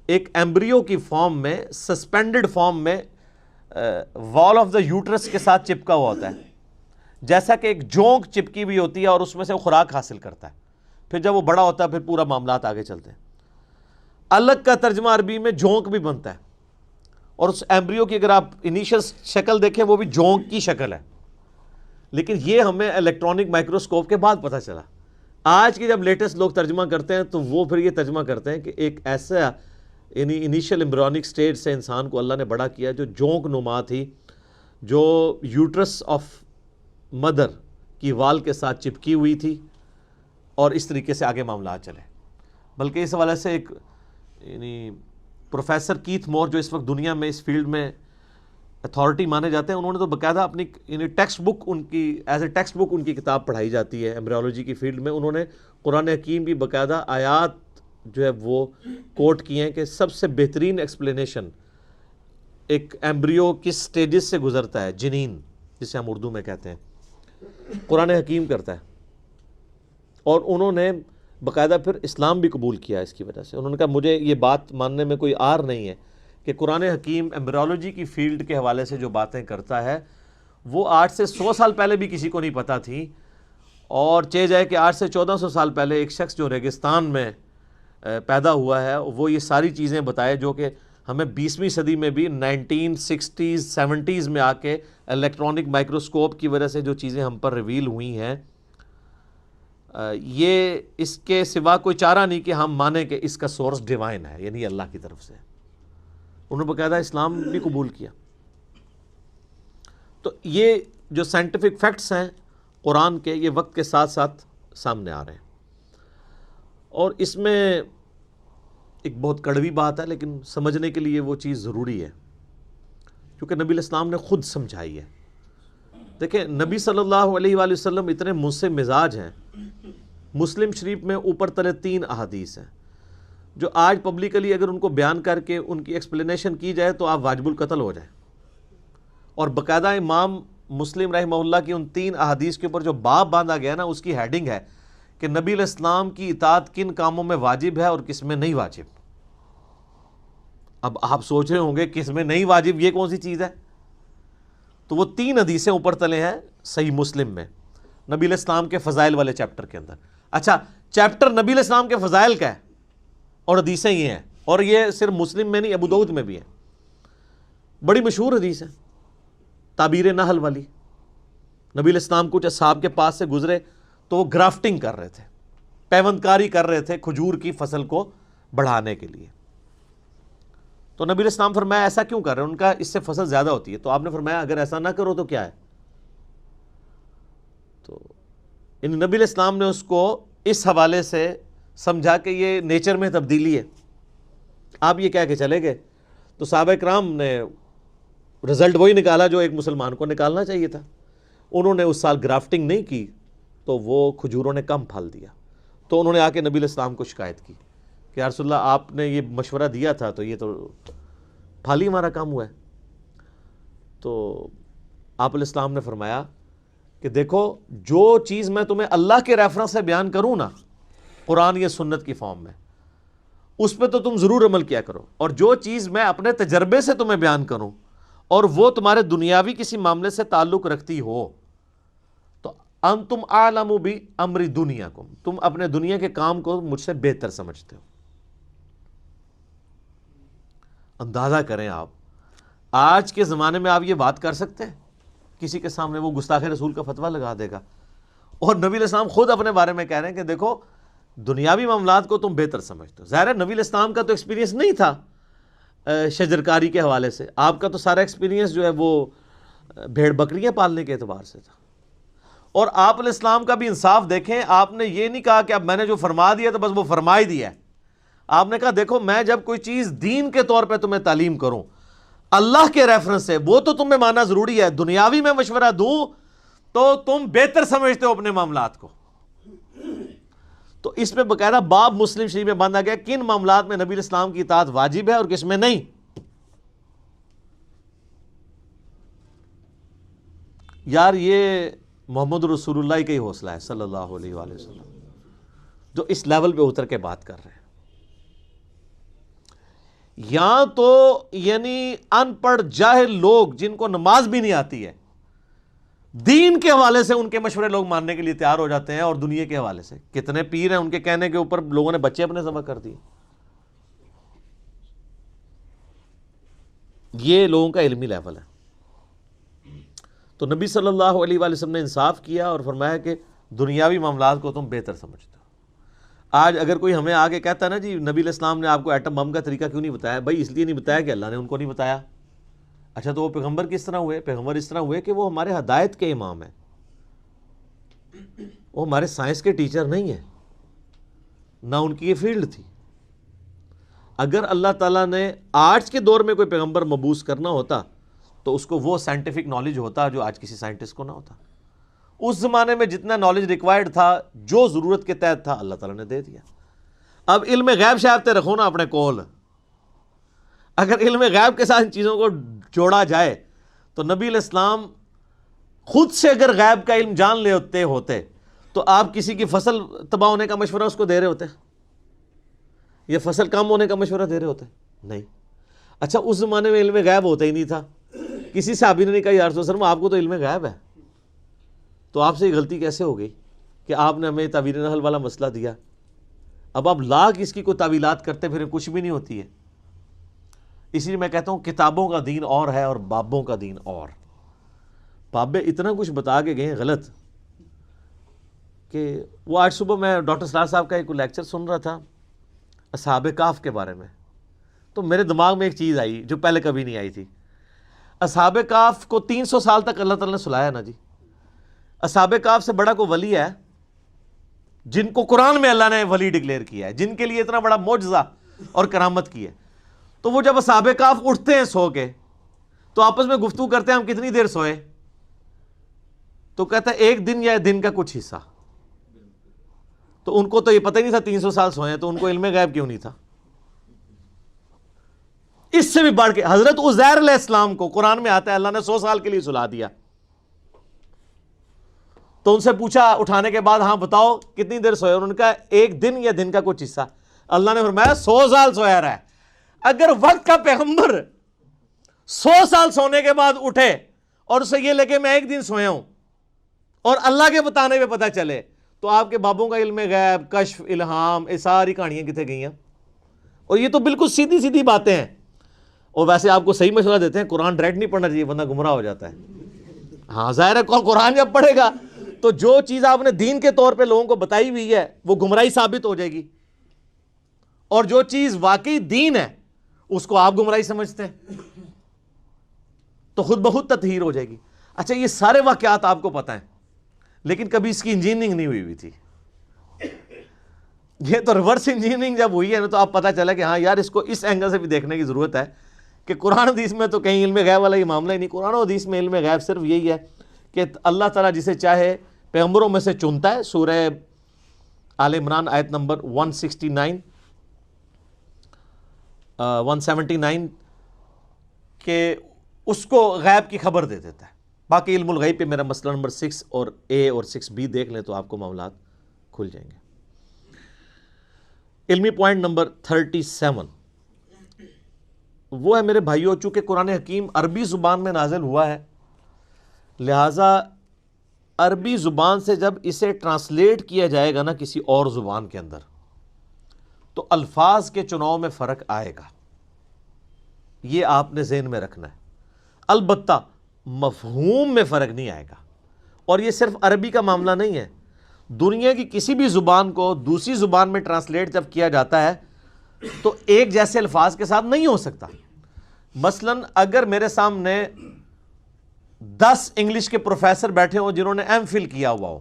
ایک ایمبریو کی فارم میں، سسپینڈڈ فارم میں، وال آف دا یوٹرس کے ساتھ چپکا ہوا ہوتا ہے، جیسا کہ ایک جونک چپکی بھی ہوتی ہے اور اس میں سے وہ خوراک حاصل کرتا ہے، پھر جب وہ بڑا ہوتا ہے پھر پورا معاملات آگے چلتے ہیں۔ الگ کا ترجمہ عربی میں جونک بھی بنتا ہے، اور اس ایمبریو کی اگر آپ انیشل شکل دیکھیں وہ بھی جونک کی شکل ہے، لیکن یہ ہمیں الیکٹرانک مائکروسکوپ کے بعد پتہ چلا۔ آج کے جب لیٹسٹ لوگ ترجمہ کرتے ہیں تو وہ پھر یہ ترجمہ کرتے ہیں کہ ایک ایسا یعنی انیشیل ایمبریونک سٹیج سے انسان کو اللہ نے بڑا کیا جو جونک نما تھی، جو یوٹرس آف مدر کی وال کے ساتھ چپکی ہوئی تھی، اور اس طریقے سے آگے معاملات چلے۔ بلکہ اس حوالے سے ایک یعنی پروفیسر کیتھ مور جو اس وقت دنیا میں اس فیلڈ میں اتھارٹی مانے جاتے ہیں، انہوں نے تو باقاعدہ اپنی یعنی ٹیکسٹ بک، ان کی ایز اے ٹیکسٹ بک ان کی کتاب پڑھائی جاتی ہے ایمبریولوجی کی فیلڈ میں، انہوں نے قرآن حکیم کی باقاعدہ آیات جو ہے وہ کوٹ کی ہیں کہ سب سے بہترین ایکسپلینیشن ایک ایمبریو کس سٹیجز سے گزرتا ہے، جنین جسے ہم اردو میں کہتے ہیں، قرآن حکیم کرتا ہے۔ اور انہوں نے باقاعدہ پھر اسلام بھی قبول کیا اس کی وجہ سے۔ انہوں نے کہا مجھے یہ بات ماننے میں کوئی عار نہیں ہے کہ قرآن حکیم ایمبریولوجی کی فیلڈ کے حوالے سے جو باتیں کرتا ہے وہ 8 سے 100 سال پہلے بھی کسی کو نہیں پتہ تھی، اور چہ جائے کہ 8 سے 1400 سال پہلے ایک شخص جو ریگستان میں پیدا ہوا ہے وہ یہ ساری چیزیں بتائے جو کہ ہمیں 20ویں صدی میں بھی 1960s 70s میں آ کے الیکٹرانک مائکروسکوپ کی وجہ سے جو چیزیں ہم پر ریویل ہوئی ہیں، یہ اس کے سوا کوئی چارہ نہیں کہ ہم مانیں کہ اس کا سورس ڈیوائن ہے، یعنی اللہ کی طرف سے۔ انہوں نے باقاعدہ اسلام بھی قبول کیا۔ تو یہ جو سائنٹیفک فیکٹس ہیں قرآن کے، یہ وقت کے ساتھ ساتھ سامنے آ رہے ہیں، اور اس میں ایک بہت کڑوی بات ہے لیکن سمجھنے کے لیے وہ چیز ضروری ہے، کیونکہ نبی علیہ السلام نے خود سمجھائی ہے۔ دیکھیں نبی صلی اللہ علیہ وآلہ وسلم اتنے منصف مزاج ہیں، مسلم شریف میں اوپر تلے 3 احادیث ہیں جو آج پبلکلی اگر ان کو بیان کر کے ان کی ایکسپلینیشن کی جائے تو آپ واجب القتل ہو جائیں، اور باقاعدہ امام مسلم رحمہ اللہ کی ان 3 احادیث کے اوپر جو باب باندھا گیا نا، اس کی ہیڈنگ ہے کہ نبی علیہ السلام کی اطاعت کن کاموں میں واجب ہے اور کس میں نہیں واجب۔ اب آپ سوچ رہے ہوں گے کس میں نہیں واجب، یہ کون سی چیز ہے؟ تو وہ 3 حدیثیں اوپر تلے ہیں صحیح مسلم میں، نبی علیہ السلام کے فضائل والے چیپٹر کے اندر۔ اچھا، چیپٹر نبی علیہ السلام کے فضائل کا ہے اور حدیثیں یہ ہیں، اور یہ صرف مسلم میں نہیں، ابو داؤد میں بھی ہے، بڑی مشہور حدیث ہے، تعبیر نحل والی۔ نبی علیہ السلام کچھ اصحاب کے پاس سے گزرے تو وہ گرافٹنگ کر رہے تھے، پیوند کاری کر رہے تھے کھجور کی فصل کو بڑھانے کے لیے۔ تو نبی علیہ السلام فرمایا ایسا کیوں کر رہے ہیں؟ ان کا اس سے فصل زیادہ ہوتی ہے۔ تو آپ نے فرمایا اگر ایسا نہ کرو تو کیا ہے؟ تو نبی علیہ السلام نے اس کو اس حوالے سے سمجھا کہ یہ نیچر میں تبدیلی ہے، آپ یہ کہہ کے چلے گئے۔ تو صحابہ کرام نے رزلٹ وہی نکالا جو ایک مسلمان کو نکالنا چاہیے تھا۔ انہوں نے اس سال گرافٹنگ نہیں کی تو وہ کھجوروں نے کم پھل دیا۔ تو انہوں نے آ کے نبی علیہ السلام کو شکایت کی کہ یا رسول اللہ آپ نے یہ مشورہ دیا تھا تو یہ تو پھل ہی ہمارا کم ہوا ہے۔ تو آپ علیہ السلام نے فرمایا کہ دیکھو جو چیز میں تمہیں اللہ کے ریفرنس سے بیان کروں نا، قرآن یا سنت کی فارم میں، اس پہ تو تم ضرور عمل کیا کرو، اور جو چیز میں اپنے تجربے سے تمہیں بیان کروں اور وہ تمہارے دنیاوی کسی معاملے سے تعلق رکھتی ہو تو انتم اعلم بامر دنیاکم، تم اپنے دنیا کے کام کو مجھ سے بہتر سمجھتے ہو۔ اندازہ کریں آپ آج کے زمانے میں آپ یہ بات کر سکتے ہیں کسی کے سامنے؟ وہ گستاخ رسول کا فتویٰ لگا دے گا۔ اور نبی علیہ السلام خود اپنے بارے میں کہہ رہے ہیں کہ دیکھو دنیاوی معاملات کو تم بہتر سمجھتے ہو۔ ظاہر ہے نبی علیہ السلام کا تو ایکسپیرینس نہیں تھا شجرکاری کے حوالے سے، آپ کا تو سارا ایکسپیرینس جو ہے وہ بھیڑ بکریاں پالنے کے اعتبار سے تھا۔ اور آپ علیہ السلام کا بھی انصاف دیکھیں، آپ نے یہ نہیں کہا کہ اب میں نے جو فرما دیا تو بس وہ فرما ہی دیا ہے۔ آپ نے کہا دیکھو میں جب کوئی چیز دین کے طور پہ تمہیں تعلیم کروں اللہ کے ریفرنس سے، وہ تو تمہیں ماننا ضروری ہے، دنیاوی میں مشورہ دوں تو تم بہتر سمجھتے ہو اپنے معاملات کو۔ تو اس پہ باقاعدہ باب مسلم شریف میں باندھا گیا کن معاملات میں نبی علیہ السلام کی اطاعت واجب ہے اور کس میں نہیں۔ یار یہ محمد رسول اللہ کا ہی حوصلہ ہے صلی اللہ علیہ وآلہ وسلم، جو اس لیول پہ اتر کے بات کر رہے ہیں۔ یا تو یعنی ان پڑھ جاہل لوگ جن کو نماز بھی نہیں آتی ہے، دین کے حوالے سے ان کے مشورے لوگ ماننے کے لیے تیار ہو جاتے ہیں، اور دنیا کے حوالے سے کتنے پیر ہیں ان کے کہنے کے اوپر لوگوں نے بچے اپنے ذبح کر دیے۔ یہ لوگوں کا علمی لیول ہے۔ تو نبی صلی اللہ علیہ وآلہ وسلم نے انصاف کیا اور فرمایا کہ دنیاوی معاملات کو تم بہتر سمجھتے ہو۔ آج اگر کوئی ہمیں آگے کہتا ہے نا جی نبی علیہ السلام نے آپ کو ایٹم بم کا طریقہ کیوں نہیں بتایا؟ بھائی اس لیے نہیں بتایا کہ اللہ نے ان کو نہیں بتایا۔ اچھا تو وہ پیغمبر کس طرح ہوئے؟ پیغمبر اس طرح ہوئے کہ وہ ہمارے ہدایت کے امام ہیں، وہ ہمارے سائنس کے ٹیچر نہیں ہیں، نہ ان کی یہ فیلڈ تھی۔ اگر اللہ تعالیٰ نے آج کے دور میں کوئی پیغمبر مبعوث کرنا ہوتا تو اس کو وہ سائنٹیفک نالج ہوتا جو آج کسی سائنٹسٹ کو نہ ہوتا۔ اس زمانے میں جتنا نالج ریکوائرڈ تھا جو ضرورت کے تحت تھا اللہ تعالیٰ نے دے دیا۔ اب علم غیب شاید رکھو نا اپنے کول، اگر علم غیب کے ساتھ ان چیزوں کو جوڑا جائے تو نبی علیہ السلام خود سے اگر غیب کا علم جان لیتے ہوتے تو آپ کسی کی فصل تباہ ہونے کا مشورہ اس کو دے رہے ہوتے؟ یا فصل کم ہونے کا مشورہ دے رہے ہوتے؟ نہیں۔ اچھا اس زمانے میں علم غیب ہوتا ہی نہیں تھا، کسی صحابی نے نہیں کہا یا رسول اللہ آپ کو تو علم غیب ہے، تو آپ سے یہ غلطی کیسے ہو گئی کہ آپ نے ہمیں تعبیر نحل والا مسئلہ دیا؟ اب آپ لاکھ اس کی کوئی تعویلات کرتے پھر کچھ بھی نہیں ہوتی ہے۔ اسی لیے میں کہتا ہوں کتابوں کا دین اور ہے اور بابوں کا دین اور۔ بابے اتنا کچھ بتا کے گئے ہیں غلط کہ وہ آج صبح میں ڈاکٹر سراج صاحب کا ایک لیکچر سن رہا تھا اصحاب کہف کے بارے میں، تو میرے دماغ میں ایک چیز آئی جو پہلے کبھی نہیں آئی تھی۔ اصحاب کہف کو 300 سال تک اللہ تعالیٰ نے سلایا نا جی۔ اصحاب کہف سے بڑا کوئی ولی ہے جن کو قرآن میں اللہ نے ولی ڈکلیئر کیا ہے، جن کے لیے اتنا بڑا معجزہ اور کرامت کی ہے؟ تو وہ جب اصحاب کہف اٹھتے ہیں سو کے تو آپس میں گفتگو کرتے ہیں ہم کتنی دیر سوئے؟ تو کہتا ہے ایک دن یا دن کا کچھ حصہ۔ تو ان کو تو یہ پتہ ہی نہیں تھا 300 سال سوئے ہیں، تو ان کو علم غیب کیوں نہیں تھا؟ اس سے بھی بڑھ کے حضرت عزیر علیہ السلام کو قرآن میں آتا ہے اللہ نے 100 سال کے لیے سلا دیا۔ تو ان سے پوچھا اٹھانے کے بعد ہاں بتاؤ کتنی دیر سوئے؟ انہوں نے کہا ایک دن یا دن کا کچھ حصہ۔ اللہ نے فرمایا 100 سال سویا رہا ہے۔ اگر وقت کا پیغمبر 100 سال سونے کے بعد اٹھے اور اسے یہ لگے میں ایک دن سویا ہوں اور اللہ کے بتانے پہ پتہ چلے، تو آپ کے بابوں کا علم غیب، کشف، الہام، یہ ساری کہانیاں کتنے گئی ہیں؟ اور یہ تو بالکل سیدھی سیدھی باتیں ہیں. اور ویسے آپ کو صحیح مشورہ دیتے ہیں قرآن ڈائریکٹ نہیں پڑھنا چاہیے، بندہ گمراہ ہو جاتا ہے. ہاں ظاہر ہے قرآن جب پڑھے گا تو جو چیز آپ نے دین کے طور پہ لوگوں کو بتائی ہوئی ہے وہ گمراہی ثابت ہو جائے گی، اور جو چیز واقعی دین ہے اس کو آپ گمراہی سمجھتے ہیں تو خود بخود تطہیر ہو جائے گی. اچھا یہ سارے واقعات آپ کو پتہ ہیں لیکن کبھی اس کی انجینئرنگ نہیں ہوئی تھی. یہ تو ریورس انجینئرنگ جب ہوئی ہے نا تو آپ پتہ چلا کہ ہاں یار اس کو اس اینگل سے بھی دیکھنے کی ضرورت ہے کہ قرآن حدیث میں تو کہیں علم غیب والا یہ معاملہ ہی نہیں. قرآن و حدیث میں علم غیب صرف یہی ہے کہ اللہ تعالیٰ جسے چاہے پیغمبروں میں سے چنتا ہے. سورہ آل عمران آیت نمبر 179 کہ اس کو غیب کی خبر دے دیتا ہے. باقی علم الغیب پہ میرا مسئلہ نمبر 6 اور A اور 6B دیکھ لیں تو آپ کو معاملات کھل جائیں گے. علمی پوائنٹ نمبر 37 وہ ہے میرے بھائیوں، چونکہ قرآن حکیم عربی زبان میں نازل ہوا ہے لہٰذا عربی زبان سے جب اسے ٹرانسلیٹ کیا جائے گا نا کسی اور زبان کے اندر تو الفاظ کے چناؤ میں فرق آئے گا. یہ آپ نے ذہن میں رکھنا ہے. البتہ مفہوم میں فرق نہیں آئے گا. اور یہ صرف عربی کا معاملہ نہیں ہے، دنیا کی کسی بھی زبان کو دوسری زبان میں ٹرانسلیٹ جب کیا جاتا ہے تو ایک جیسے الفاظ کے ساتھ نہیں ہو سکتا. مثلا اگر میرے سامنے 10 انگلش کے پروفیسر بیٹھے ہوں جنہوں نے ایم فل کیا ہوا ہو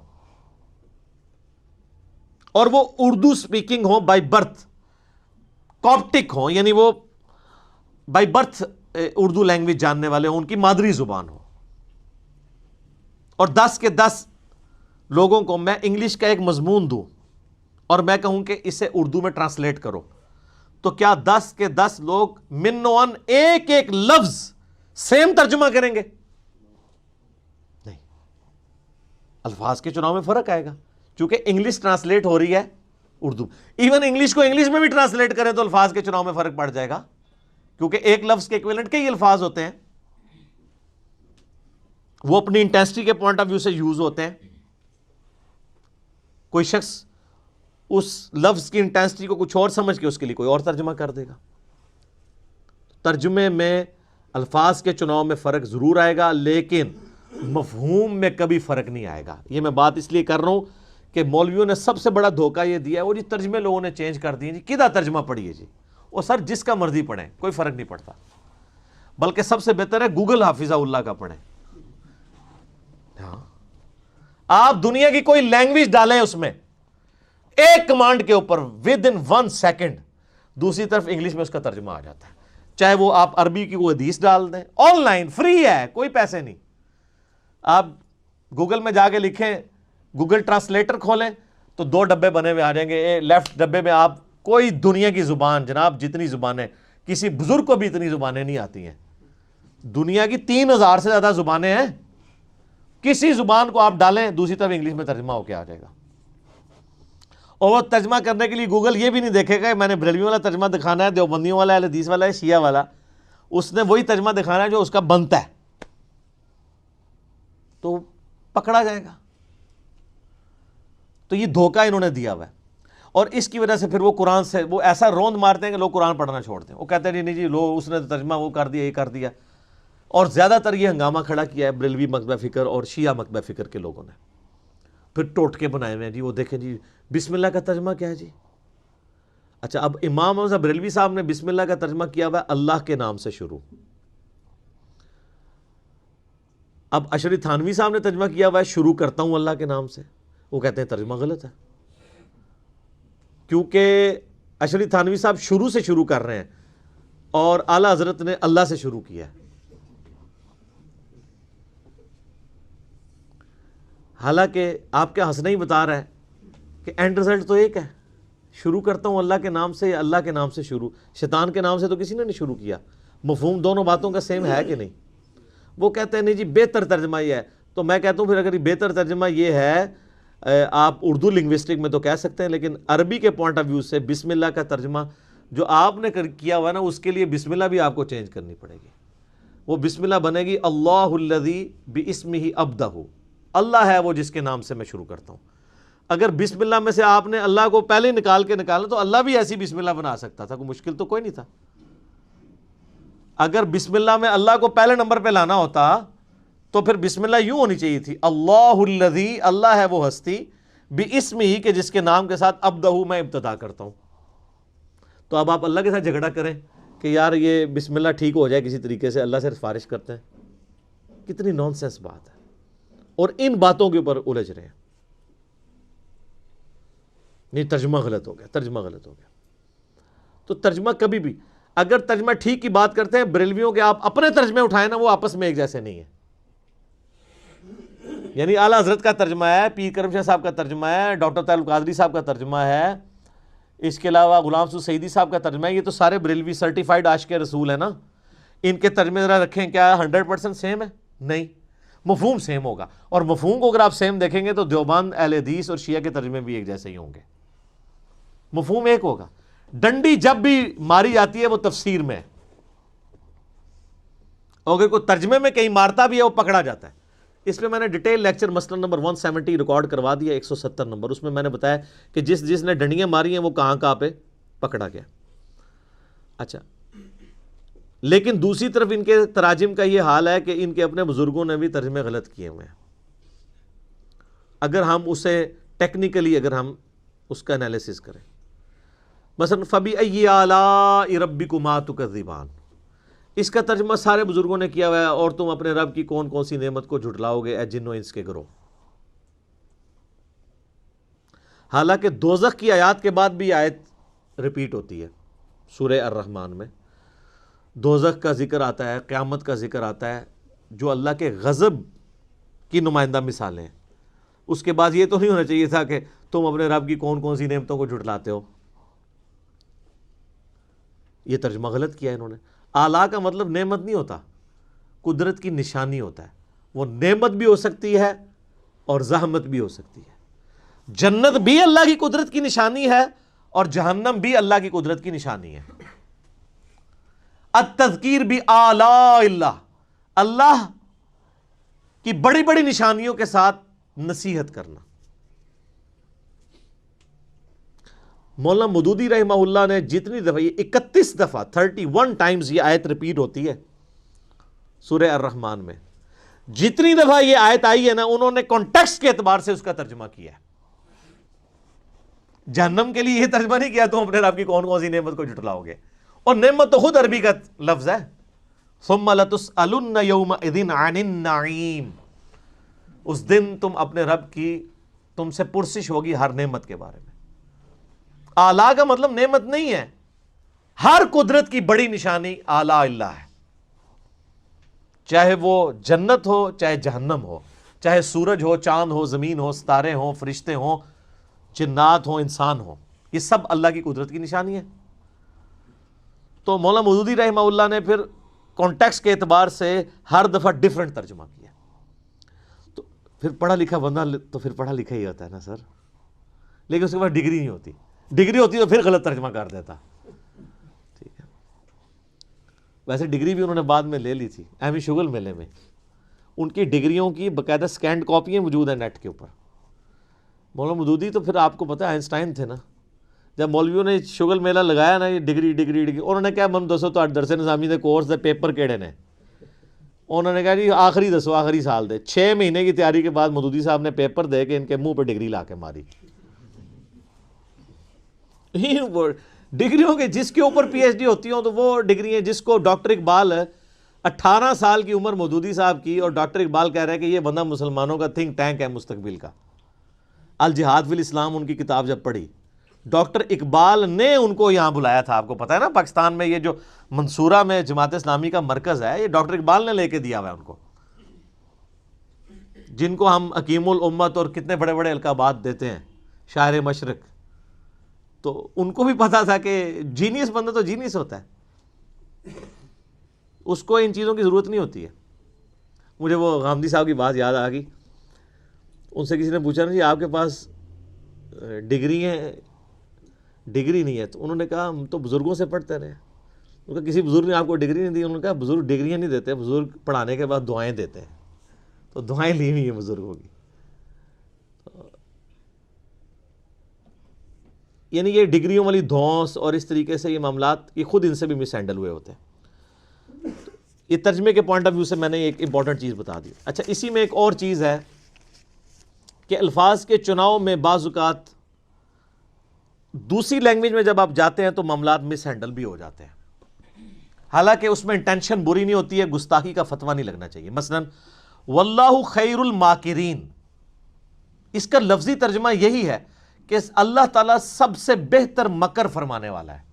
اور وہ اردو سپیکنگ ہو بائی برتھ، کاپٹک ہوں یعنی وہ بائی برتھ اردو لینگویج جاننے والے ہوں، ان کی مادری زبان ہو، اور 10 کے 10 لوگوں کو میں انگلش کا ایک مضمون دوں اور میں کہوں کہ اسے اردو میں ٹرانسلیٹ کرو، تو کیا 10 کے 10 لوگ منوان ایک ایک لفظ سیم ترجمہ کریں گے؟ نہیں، الفاظ کے چناؤ میں فرق آئے گا چونکہ انگلش ٹرانسلیٹ ہو رہی ہے اردو. ایون انگلش کو انگلش میں بھی ٹرانسلیٹ کریں تو الفاظ کے چناؤ میں فرق پڑ جائے گا کیونکہ ایک لفظ کے ایکویلنٹ کئی الفاظ ہوتے ہیں، وہ اپنی انٹینسٹی کے پوائنٹ آف ویو سے یوز ہوتے ہیں. کوئی شخص اس لفظ کی انٹینسٹی کو کچھ اور سمجھ کے اس کے لیے کوئی اور ترجمہ کر دے گا. ترجمے میں الفاظ کے چناؤ میں فرق ضرور آئے گا لیکن مفہوم میں کبھی فرق نہیں آئے گا. یہ میں بات اس لیے کر رہا ہوں کہ مولویوں نے سب سے بڑا دھوکہ یہ دیا ہے وہ جی ترجمے لوگوں نے چینج کر دیے جی کدھر ترجمہ پڑھیے جی، اور سر جس کا مرضی پڑھیں کوئی فرق نہیں پڑتا، بلکہ سب سے بہتر ہے گوگل حافظہ اللہ کا پڑھیں. ہاں آپ دنیا کی کوئی لینگویج ڈالیں اس میں ایک کمانڈ کے اوپر ود ان 1 سیکنڈ دوسری طرف انگلش میں اس کا ترجمہ آ جاتا ہے. چاہے وہ آپ عربی کی کوئی حدیث ڈال دیں، آن لائن فری ہے، کوئی پیسے نہیں. آپ گوگل میں جا کے لکھیں، گوگل ٹرانسلیٹر کھولیں تو 2 ڈبے بنے ہوئے آ جائیں گے. لیفٹ ڈبے میں آپ کوئی دنیا کی زبان، جناب جتنی زبانیں، کسی بزرگ کو بھی اتنی زبانیں نہیں آتی ہیں. دنیا کی 3000 سے زیادہ زبانیں ہیں، کسی زبان کو آپ ڈالیں دوسری طرف انگلش میں ترجمہ ہو کے آ جائے گا. اور وہ ترجمہ کرنے کے لیے گوگل یہ بھی نہیں دیکھے گا کہ میں نے بریلوی والا ترجمہ دکھانا ہے، دیوبندیوں والا ہے، اہل حدیث والا ہے، شیعہ والا. اس نے وہی ترجمہ دکھانا ہے جو اس کا بنتا ہے، تو پکڑا جائے گا. تو یہ دھوکہ انہوں نے دیا ہوا ہے اور اس کی وجہ سے پھر وہ قرآن سے وہ ایسا روند مارتے ہیں کہ لوگ قرآن پڑھنا چھوڑ دیں. وہ کہتے ہیں نہیں جی لو اس نے ترجمہ وہ کر دیا، یہ کر دیا. اور زیادہ تر یہ ہنگامہ کھڑا کیا ہے بریلوی مکتبہ فکر اور شیعہ مکتبہ فکر کے لوگوں نے. پھر ٹوٹکے بنائے ہوئے ہیں جی، وہ دیکھیں جی بسم اللہ کا ترجمہ کیا ہے جی. اچھا اب امام احمد بریلوی صاحب نے بسم اللہ کا ترجمہ کیا ہوا ہے اللہ کے نام سے شروع. اب اشری تھانوی صاحب نے ترجمہ کیا ہوا ہے شروع کرتا ہوں اللہ کے نام سے. وہ کہتے ہیں ترجمہ غلط ہے کیونکہ اشری تھانوی صاحب شروع سے شروع کر رہے ہیں اور اعلیٰ حضرت نے اللہ سے شروع کیا ہے. حالانکہ آپ کا ہنسنا ہی بتا رہا ہے کہ اینڈ رزلٹ تو ایک ہے، شروع کرتا ہوں اللہ کے نام سے یا اللہ کے نام سے شروع. شیطان کے نام سے تو کسی نے نہیں شروع کیا. مفہوم دونوں باتوں کا سیم ہے کہ نہیں؟ وہ کہتے ہیں نہیں جی بہتر ترجمہ یہ ہے. تو میں کہتا ہوں پھر اگر یہ بہتر ترجمہ یہ ہے آپ اردو لنگوسٹک میں تو کہہ سکتے ہیں لیکن عربی کے پوائنٹ آف ویو سے بسم اللہ کا ترجمہ جو آپ نے کیا ہوا ہے نا اس کے لیے بسم اللہ بھی آپ کو چینج کرنی پڑے گی. وہ بسم اللہ بنے گی اللہ الذی باسمہ ابدہ، اللہ ہے وہ جس کے نام سے میں شروع کرتا ہوں. اگر بسم اللہ میں سے آپ نے اللہ کو پہلے ہی نکال کے نکالا تو اللہ بھی ایسی بسم اللہ بنا سکتا تھا، کوئی مشکل تو کوئی نہیں تھا۔ اگر بسم اللہ میں اللہ کو پہلے نمبر پہ لانا ہوتا تو پھر بسم اللہ یوں ہونی چاہیے تھی، اللہ الذی، اللہ ہے وہ ہستی، بِاسمہ ہی، کہ جس کے نام کے ساتھ ابدہ میں ابتدا کرتا ہوں۔ تو اب آپ اللہ کے ساتھ جھگڑا کریں کہ یار یہ بسم اللہ ٹھیک ہو جائے کسی طریقے سے، اللہ سے سفارش کرتے ہیں، کتنی نان سینس بات ہے، اور ان باتوں کے اوپر الجھ رہے ہیں۔ نہیں، ترجمہ غلط ہو گیا، ترجمہ غلط ہو گیا۔ تو ترجمہ کبھی بھی، اگر ترجمہ ٹھیک کی بات کرتے ہیں، بریلویوں کے آپ اپنے ترجمے اٹھائیں نا، وہ آپس میں ایک جیسے نہیں ہیں۔ یعنی اعلیٰ حضرت کا ترجمہ ہے، پیر کرم شاہ صاحب کا ترجمہ ہے، ڈاکٹر طاہر القادری صاحب کا ترجمہ ہے، اس کے علاوہ غلام سعود سعیدی صاحب کا ترجمہ ہے، یہ تو سارے بریلوی سرٹیفائڈ عاشق رسول ہیں نا، ان کے ترجمے ذرا رکھیں، کیا 100% سیم ہے؟ نہیں، مفہوم سیم ہوگا، اور مفہوم کو اگر آپ سیم دیکھیں گے تو دیوبند، اہل حدیث اور شیعہ کے ترجمے بھی ایک جیسے ہی ہوں گے، مفہوم ایک ہوگا۔ ڈنڈی جب بھی ماری جاتی ہے وہ تفسیر میں ہے، اور اگر کوئی ترجمے میں کہیں مارتا بھی ہے وہ پکڑا جاتا ہے۔ اس پہ میں نے ڈیٹیل لیکچر مثلا نمبر 170 ریکارڈ کروا دیا، 170 نمبر، اس میں میں نے بتایا کہ جس نے ڈنڈیاں ماری ہیں وہ کہاں پہ پکڑا گیا۔ اچھا، لیکن دوسری طرف ان کے تراجم کا یہ حال ہے کہ ان کے اپنے بزرگوں نے بھی ترجمے غلط کیے ہوئے ہیں۔ اگر ہم اسے ٹیکنیکلی اگر ہم اس کا انالیسس کریں، مثلا فَبِأَيِّ آلَاءِ رَبِّكُمَا تُكَذِّبَانِ، اس کا ترجمہ سارے بزرگوں نے کیا ہوا ہے، اور تم اپنے رب کی کون کون سی نعمت کو جھٹلاؤ گے اے جن و انس کے گروہ۔ حالانکہ دوزخ کی آیات کے بعد بھی آیت ریپیٹ ہوتی ہے سورہ الرحمن میں، دوزخ کا ذکر آتا ہے، قیامت کا ذکر آتا ہے، جو اللہ کے غضب کی نمائندہ مثالیں ہیں۔ اس کے بعد یہ تو نہیں ہونا چاہیے تھا کہ تم اپنے رب کی کون کون سی نعمتوں کو جھٹلاتے ہو۔ یہ ترجمہ غلط کیا ہے انہوں نے۔ آلہ کا مطلب نعمت نہیں ہوتا، قدرت کی نشانی ہوتا ہے، وہ نعمت بھی ہو سکتی ہے اور زحمت بھی ہو سکتی ہے۔ جنت بھی اللہ کی قدرت کی نشانی ہے اور جہنم بھی اللہ کی قدرت کی نشانی ہے۔ التذکیر بآلاء اللہ، اللہ کی بڑی بڑی نشانیوں کے ساتھ نصیحت کرنا۔ مولانا مودودی رحمہ اللہ نے جتنی دفعہ، یہ 31 دفعہ 31 ٹائمز یہ آیت ریپیٹ ہوتی ہے سورہ الرحمن میں، جتنی دفعہ یہ آیت آئی ہے نا، انہوں نے کانٹیکسٹ کے اعتبار سے اس کا ترجمہ کیا ہے۔ جہنم کے لیے یہ ترجمہ نہیں کیا تم اپنے رب کی کون کون سی نعمت کو جھٹلاؤ گے، اور نعمت تو خود عربی کا لفظ ہے، ثم لتسألن یومئذ عن النعیم، اس دن تم اپنے رب کی، تم سے پرسش ہوگی ہر نعمت کے بارے میں۔ آلہ کا مطلب نعمت نہیں ہے، ہر قدرت کی بڑی نشانی آلہ اللہ ہے، چاہے وہ جنت ہو چاہے جہنم ہو، چاہے سورج ہو، چاند ہو، زمین ہو، ستارے ہوں، فرشتے ہوں، جنات ہوں، انسان ہوں، یہ سب اللہ کی قدرت کی نشانی ہے۔ تو مولانا مودودی رحمہ اللہ نے پھر کانٹیکسٹ کے اعتبار سے ہر دفعہ ڈیفرنٹ ترجمہ کیا۔ تو پھر پڑھا لکھا بندہ تو پھر پڑھا لکھا ہی ہوتا ہے نا سر، لیکن اس کے پاس ڈگری نہیں ہوتی، ڈگری ہوتی تو پھر غلط ترجمہ کر دیتا۔ ٹھیک ہے، ویسے ڈگری بھی انہوں نے بعد میں لے لی تھی ایم شگل میلے میں، ان کی ڈگریوں کی باقاعدہ سکینڈ کاپیاں موجود ہیں نیٹ کے اوپر۔ مولانا مودودی تو پھر آپ کو پتہ ہے آئنسٹائن تھے نا، جب مولویوں نے شگل میلہ لگایا نا، یہ ڈگری ڈگری ڈگری، انہوں نے کہا من دسو تو درس نظامی دے کورس دے پیپر کیڑے نے، انہوں نے کہا جی آخری دسو، آخری سال دے۔ 6 مہینے کی تیاری کے بعد مودودی صاحب نے پیپر دے کے ان کے منہ پہ ڈگری لا کے ماری۔ ڈگریوں کے جس کے اوپر پی ایچ ڈی ہوتی ہوں تو وہ ڈگری ہیں، جس کو ڈاکٹر اقبال 18 سال کی عمر مودودی صاحب کی، اور ڈاکٹر اقبال کہہ رہے ہیں کہ یہ بندہ مسلمانوں کا تھنک ٹینک ہے مستقبل کا۔ الجہاد فی الاسلام ان کی کتاب جب پڑھی، ڈاکٹر اقبال نے ان کو یہاں بلایا تھا۔ آپ کو پتہ ہے نا پاکستان میں یہ جو منصورہ میں جماعت اسلامی کا مرکز ہے، یہ ڈاکٹر اقبال نے لے کے دیا ہوا ہے ان کو، جن کو ہم حکیم الامت اور کتنے بڑے بڑے القابات دیتے ہیں، شاعر مشرق۔ تو ان کو بھی پتا تھا کہ جینیس بندہ تو جینیس ہوتا ہے، اس کو ان چیزوں کی ضرورت نہیں ہوتی ہے۔ مجھے وہ غامدی صاحب کی بات یاد آ گئی، ان سے کسی نے پوچھا نا جی آپ کے پاس ڈگری ہیں؟ ڈگری نہیں ہے۔ تو انہوں نے کہا ہم تو بزرگوں سے پڑھتے رہے۔ انہوں نے کہا کسی بزرگ نے آپ کو ڈگری نہیں دی؟ انہوں نے کہا بزرگ ڈگریاں نہیں دیتے، بزرگ پڑھانے کے بعد دعائیں دیتے ہیں، تو دعائیں لی ہوئی ہیں بزرگوں کی۔ یعنی یہ ڈگریوں والی دھونس اور اس طریقے سے یہ معاملات یہ خود ان سے بھی مس ہینڈل ہوئے ہوتے ہیں. یہ ترجمے کے پوائنٹ آف ویو سے میں نے ایک امپورٹنٹ چیز بتا دی. اچھا اسی میں ایک اور چیز ہے کہ الفاظ کے چناؤ میں بعض اوقات دوسری لینگویج میں جب آپ جاتے ہیں تو معاملات مس ہینڈل بھی ہو جاتے ہیں. حالانکہ اس میں انٹینشن بری نہیں ہوتی ہے, گستاخی کا فتویٰ نہیں لگنا چاہیے. مثلا واللہ خیر الماکرین, اس کا لفظی ترجمہ یہی ہے کہ اللہ تعالیٰ سب سے بہتر مکر فرمانے والا ہے.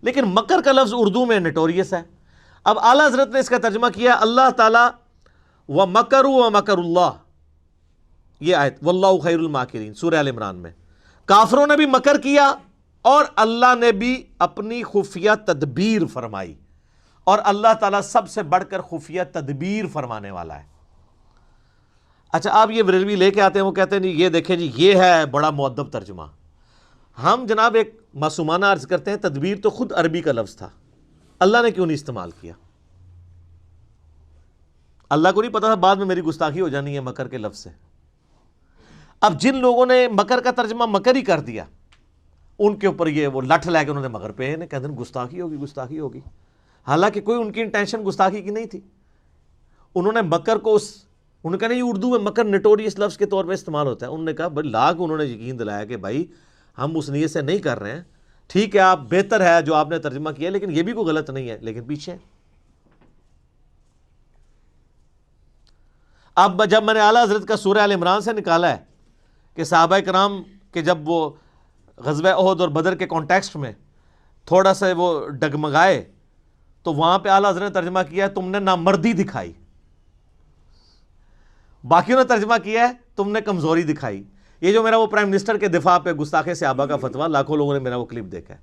لیکن مکر کا لفظ اردو میں نٹوریس ہے. اب اعلیٰ حضرت نے اس کا ترجمہ کیا اللہ تعالیٰ وَمَكَرُوا وَمَكَرُ اللَّهِ, یہ آیت واللہ خیر الماکرین سورہ آل عمران میں. کافروں نے بھی مکر کیا اور اللہ نے بھی اپنی خفیہ تدبیر فرمائی, اور اللہ تعالیٰ سب سے بڑھ کر خفیہ تدبیر فرمانے والا ہے. اچھا آپ یہ بریلوی لے کے آتے ہیں, وہ کہتے ہیں جی یہ دیکھیں جی یہ ہے بڑا مؤدب ترجمہ. ہم جناب ایک معصومانہ عرض کرتے ہیں تدبیر تو خود عربی کا لفظ تھا, اللہ نے کیوں نہیں استعمال کیا؟ اللہ کو نہیں پتا تھا بعد میں میری گستاخی ہو جانی ہے مکر کے لفظ سے. اب جن لوگوں نے مکر کا ترجمہ مکر ہی کر دیا ان کے اوپر یہ وہ لٹھ لے کے انہوں نے مگر پہ کہتے ہیں گستاخی ہوگی گستاخی ہوگی, حالانکہ کوئی ان کی انٹینشن گستاخی کی نہیں تھی. انہوں نے مکر کو انہوں نے کہا نہیں اردو میں مکر نٹوریس لفظ کے طور پہ استعمال ہوتا ہے. انہوں نے کہا بھائی لاکھ انہوں نے یقین دلایا کہ بھائی ہم اس نیت سے نہیں کر رہے ہیں, ٹھیک ہے آپ بہتر ہے جو آپ نے ترجمہ کیا لیکن یہ بھی کوئی غلط نہیں ہے, لیکن پیچھے. اب جب میں نے اعلیٰ حضرت کا سورہ آل عمران سے نکالا ہے کہ صحابہ کرام کہ جب وہ غزوہ احد اور بدر کے کانٹیکسٹ میں تھوڑا سا وہ ڈگمگائے تو وہاں پہ اعلیٰ حضرت نے ترجمہ کیا ہے تم نے نامردی دکھائی, باقیوں نے ترجمہ کیا ہے تم نے کمزوری دکھائی. یہ جو میرا وہ پرائم منسٹر کے دفاع پہ گستاخ صحابہ کا فتویٰ, لاکھوں لوگوں نے میرا وہ کلپ دیکھا ہے,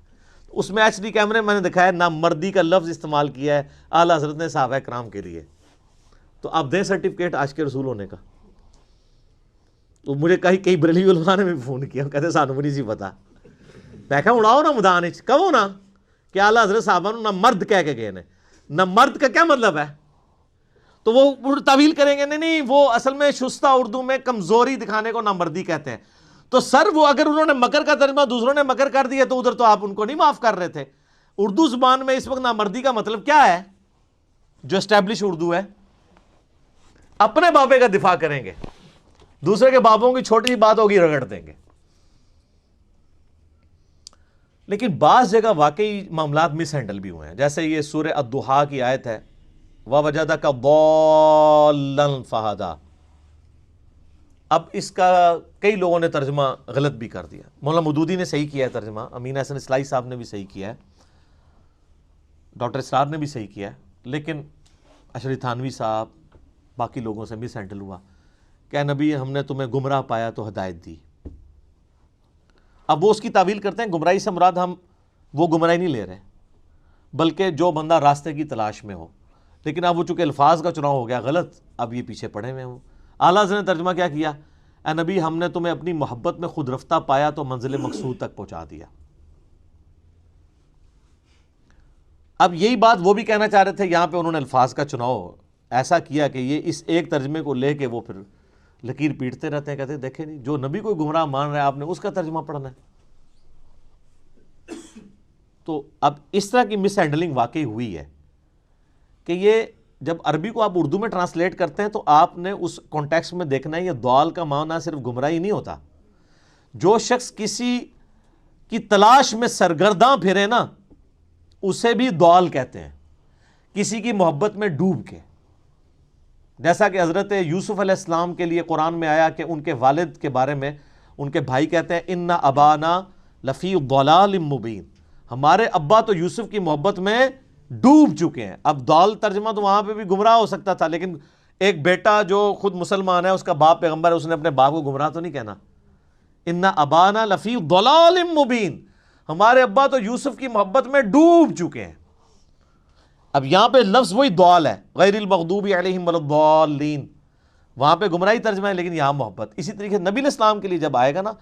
اس میں ایچ ڈی کیمرے میں نے دکھایا نامردی کا لفظ استعمال کیا ہے اعلیٰ حضرت نے صحابہ کرام کے لیے. تو آپ دیں سرٹیفکیٹ عاشق رسول ہونے کا. تو مجھے کئی بریلوی علماء نے بھی فون کیا, کہتے سانو بھی نہیں سی پتا. میں کہا اڑاؤ نا میدان کہو نا کہ اعلیٰ حضرت صحابہ نہ مرد کہہ کے گئے نے, نہ مرد کا کیا مطلب ہے؟ تو وہ تعویل کریں گے نہیں وہ اصل میں شستہ اردو میں کمزوری دکھانے کو نامردی کہتے ہیں. تو سر وہ اگر انہوں نے مکر کا ترجمہ دوسروں نے مکر کر دیا تو ادھر تو آپ ان کو نہیں معاف کر رہے تھے. اردو زبان میں اس وقت نامردی کا مطلب کیا ہے؟ جو اسٹیبلش اردو ہے اپنے بابے کا دفاع کریں گے, دوسرے کے بابوں کی چھوٹی سی بات ہوگی رگڑ دیں گے. لیکن بعض جگہ واقعی معاملات مس ہینڈل بھی ہوئے ہیں, جیسے یہ سورہ الضحیٰ کی آیت ہے وَوَجَدَكَ ضَالًّا فَہَدَىٰ. اب اس کا کئی لوگوں نے ترجمہ غلط بھی کر دیا. مولانا مودودی نے صحیح کیا ہے ترجمہ, امین احسن اصلاحی صاحب نے بھی صحیح کیا ہے, ڈاکٹر اسرار نے بھی صحیح کیا ہے, لیکن اشرف تھانوی صاحب باقی لوگوں سے مس ہینڈل ہوا کہ نبی ہم نے تمہیں گمراہ پایا تو ہدایت دی. اب وہ اس کی تعویل کرتے ہیں گمراہی سے مراد ہم وہ گمراہی نہیں لے رہے بلکہ جو بندہ راستے کی تلاش میں ہو. لیکن اب وہ چونکہ الفاظ کا چناؤ ہو گیا غلط, اب یہ پیچھے پڑے ہوئے ہوں. اعلیٰ حضرت نے ترجمہ کیا کیا, اے نبی ہم نے تمہیں اپنی محبت میں خود رفتہ پایا تو منزل مقصود تک پہنچا دیا. اب یہی بات وہ بھی کہنا چاہ رہے تھے, یہاں پہ انہوں نے الفاظ کا چناؤ ایسا کیا کہ یہ اس ایک ترجمے کو لے کے وہ پھر لکیر پیٹتے رہتے ہیں, کہتے ہیں دیکھیں نہیں جو نبی کو گمراہ مان رہا ہے آپ نے اس کا ترجمہ پڑھنا ہے. تو اب اس طرح کی مس ہینڈلنگ واقعی ہوئی ہے کہ یہ جب عربی کو آپ اردو میں ٹرانسلیٹ کرتے ہیں تو آپ نے اس کانٹیکسٹ میں دیکھنا ہے یہ ضال کا معنی صرف گمراہی نہیں ہوتا. جو شخص کسی کی تلاش میں سرگرداں پھرے نا اسے بھی ضال کہتے ہیں, کسی کی محبت میں ڈوب کے. جیسا کہ حضرت یوسف علیہ السلام کے لیے قرآن میں آیا کہ ان کے والد کے بارے میں ان کے بھائی کہتے ہیں ان ابانا لفی ضلال مبین, ہمارے ابا تو یوسف کی محبت میں ڈوب چکے ہیں. اب ضال ترجمہ تو وہاں پہ بھی گمراہ ہو سکتا تھا, لیکن ایک بیٹا جو خود مسلمان ہے اس کا باپ پیغمبر ہے, اس نے اپنے باپ کو گمراہ تو نہیں کہنا. ان ابانا لفی ضلال مبین, ہمارے ابا تو یوسف کی محبت میں ڈوب چکے ہیں. اب یہاں پہ لفظ وہی ضال ہے, غیر المغضوب علیہم ولا الضالین, وہاں پہ گمراہی ترجمہ ہے لیکن یہاں محبت. اسی طریقے نبی علیہ السلام کے لیے جب آئے گا نا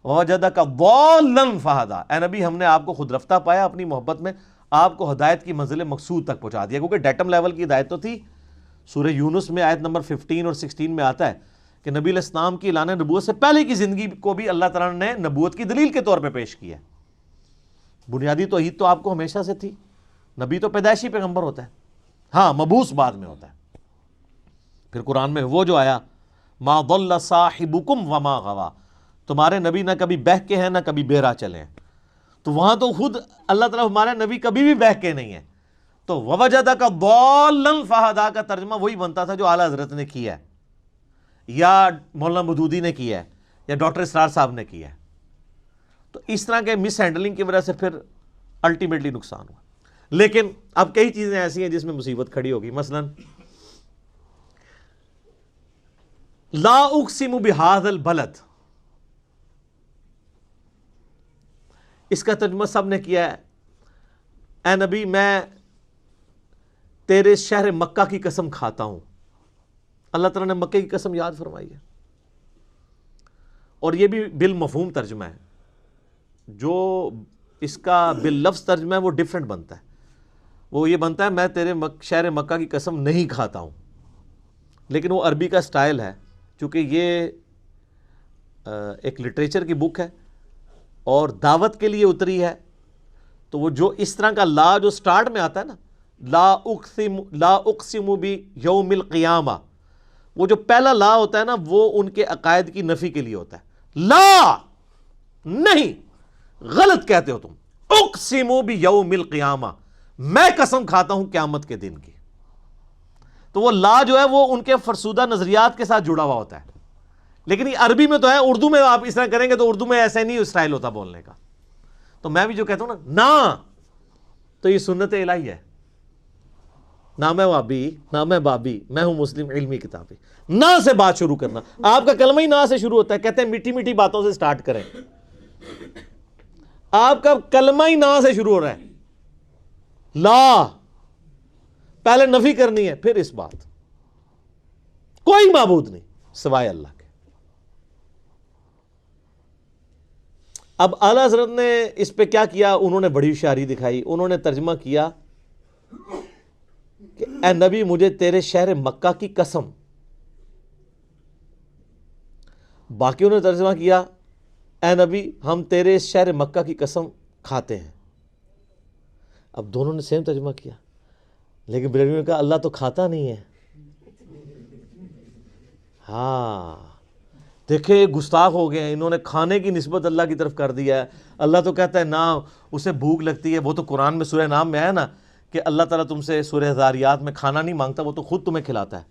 وَوَجَدَكَ ضَالًّا فَہَدَىٰ, اے نبی ہم نے آپ کو خود رفتہ پایا اپنی محبت میں, آپ کو ہدایت کی منزل مقصود تک پہنچا دیا. کیونکہ ڈیٹم لیول کی ہدایت تو تھی. سورہ یونس میں آیت نمبر 15 اور 16 میں آتا ہے کہ نبی علیہ السلام کی اعلان نبوت سے پہلے کی زندگی کو بھی اللہ تعالیٰ نے نبوت کی دلیل کے طور پہ پیش کیا ہے۔ بنیادی توحید تو آپ کو ہمیشہ سے تھی، نبی تو پیدائشی پیغمبر ہوتا ہے، ہاں مبعوث بعد میں ہوتا ہے۔ پھر قرآن میں وہ جو آیا ما ضل صاحبکم وما غوا، تمہارے نبی نہ کبھی بہک کے ہیں نہ کبھی بہرا چلے ہیں، تو وہاں تو خود اللہ تعالیٰ ہمارا نبی کبھی بھی بہک کے نہیں ہے، تو ووجدک ضالا فہدی کا ترجمہ وہی بنتا تھا جو اعلیٰ حضرت نے کیا ہے، یا مولانا مودودی نے کیا ہے، یا ڈاکٹر اسرار صاحب نے کیا ہے۔ تو اس طرح کے مس ہینڈلنگ کی وجہ سے پھر الٹیمیٹلی نقصان ہوا۔ لیکن اب کئی چیزیں ایسی ہیں جس میں مصیبت کھڑی ہوگی، مثلا لا اقسم بہذا البلد، اس کا ترجمہ سب نے کیا ہے اے نبی میں تیرے شہر مکہ کی قسم کھاتا ہوں۔ اللہ تعالیٰ نے مکہ کی قسم یاد فرمائی ہے، اور یہ بھی بالمفہوم ترجمہ ہے، جو اس کا باللفظ ترجمہ ہے وہ ڈیفرنٹ بنتا ہے، وہ یہ بنتا ہے میں تیرے شہر مکہ کی قسم نہیں کھاتا ہوں، لیکن وہ عربی کا سٹائل ہے، چونکہ یہ ایک لٹریچر کی بک ہے اور دعوت کے لیے اتری ہے، تو وہ جو اس طرح کا لا جو سٹارٹ میں آتا ہے نا، لا اقسم بیوم القیامہ، وہ جو پہلا لا ہوتا ہے نا وہ ان کے عقائد کی نفی کے لیے ہوتا ہے، لا نہیں، غلط کہتے ہو تم، اقسم بیوم القیامہ، میں قسم کھاتا ہوں قیامت کے دن کی، تو وہ لا جو ہے وہ ان کے فرسودہ نظریات کے ساتھ جڑا ہوا ہوتا ہے، لیکن یہ عربی میں تو ہے، اردو میں آپ اس طرح کریں گے تو اردو میں ایسا نہیں اسٹائل ہوتا بولنے کا، تو میں بھی جو کہتا ہوں نا تو یہ سنت الہی ہے، نہ میں وابی نہ میں بابی، میں ہوں مسلم علمی کتابی، نہ سے بات شروع کرنا، آپ کا کلمہ ہی نہ سے شروع ہوتا ہے، کہتے ہیں میٹھی میٹھی باتوں سے سٹارٹ کریں، آپ کا کلمہ ہی نہ سے شروع ہو رہا ہے، لا پہلے نفی کرنی ہے، پھر اس بات کوئی معبود نہیں سوائے اللہ کے۔ اب اعلیٰ حضرت نے اس پہ کیا کیا، انہوں نے بڑی ہوشیاری دکھائی، انہوں نے ترجمہ کیا کہ اے نبی مجھے تیرے شہر مکہ کی قسم، باقیوں نے ترجمہ کیا اے نبی ہم تیرے شہر مکہ کی قسم کھاتے ہیں۔ اب دونوں نے سیم ترجمہ کیا، لیکن بریلویوں نے کہا اللہ تو کھاتا نہیں ہے۔ ہاں دیکھیں گستاخ ہو گئے ہیں، انہوں نے کھانے کی نسبت اللہ کی طرف کر دیا ہے، اللہ تو کہتا ہے نہ اسے بھوک لگتی ہے، وہ تو قرآن میں سورہ نام میں ہے نا کہ اللہ تعالیٰ تم سے سورہ ذاریات میں کھانا نہیں مانگتا، وہ تو خود تمہیں کھلاتا ہے۔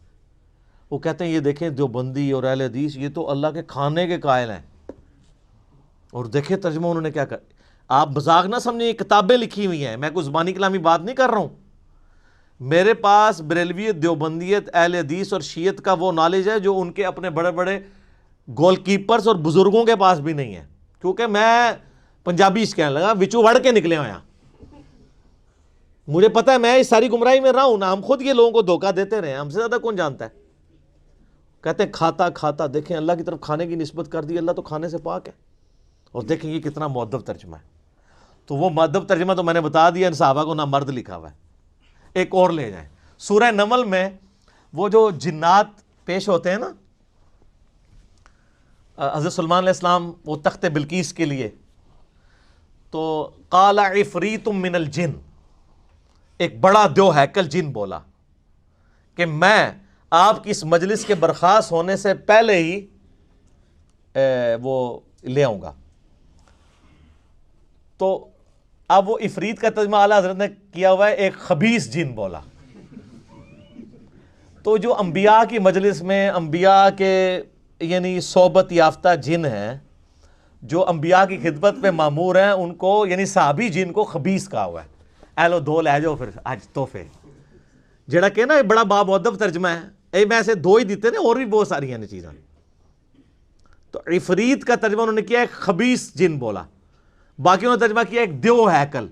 وہ کہتے ہیں یہ دیکھیں دیوبندی اور اہل حدیث یہ تو اللہ کے کھانے کے قائل ہیں، اور دیکھیں ترجمہ انہوں نے کیا کر، آپ مذاق نہ سمجھیں، یہ کتابیں لکھی ہوئی ہیں، میں کوئی زبانی کلامی بات نہیں کر رہا ہوں، میرے پاس بریلویت، دیوبندیت، اہل حدیث اور شیعت کا وہ نالج ہے جو ان کے اپنے بڑے بڑے گول کیپرز اور بزرگوں کے پاس بھی نہیں ہے، کیونکہ میں پنجابی اس کہنے لگا وچو وڑ کے نکلے ہوئے ہیں، مجھے پتہ ہے میں اس ساری گمراہی میں رہا ہوں نا، ہم خود یہ لوگوں کو دھوکہ دیتے رہے ہیں، ہم سے زیادہ کون جانتا ہے۔ کہتے ہیں کھاتا کھاتا، دیکھیں اللہ کی طرف کھانے کی نسبت کر دی، اللہ تو کھانے سے پاک ہے، اور دیکھیں یہ کتنا مؤدب ترجمہ ہے۔ تو وہ مؤدب ترجمہ تو میں نے بتا دیا، ان صحابہ کو نہ مرد لکھا ہوا ہے۔ ایک اور لے جائیں، سورہ نمل میں وہ جو جنات پیش ہوتے ہیں نا، حضرت سلمان علیہ السلام وہ تخت بلقیس کے لیے، تو قال عفریت من الجن، ایک بڑا دیو ہیکل جن بولا کہ میں آپ کی اس مجلس کے برخاست ہونے سے پہلے ہی وہ لے آؤں گا۔ تو اب وہ عفریت کا ترجمہ اعلیٰ حضرت نے کیا ہوا ہے ایک خبیث جن بولا۔ تو جو انبیاء کی مجلس میں انبیاء کے یعنی صحبت یافتہ جن ہیں، جو انبیاء کی خدمت میں مامور ہیں، ان کو یعنی صحابی جن کو خبیث کہا ہوا ہے۔ اے لو دو لے جاؤ پھر آج تحفے، جڑا کہ نا بڑا بامؤدب ترجمہ ہے، اے میں ایسے دو ہی دیتے نا، اور بھی بہت ساری ہیں چیزیں۔ تو عفریت کا ترجمہ انہوں نے کیا ایک خبیث جن بولا، باقیوں نے ترجمہ کیا ایک دیو ہیکل،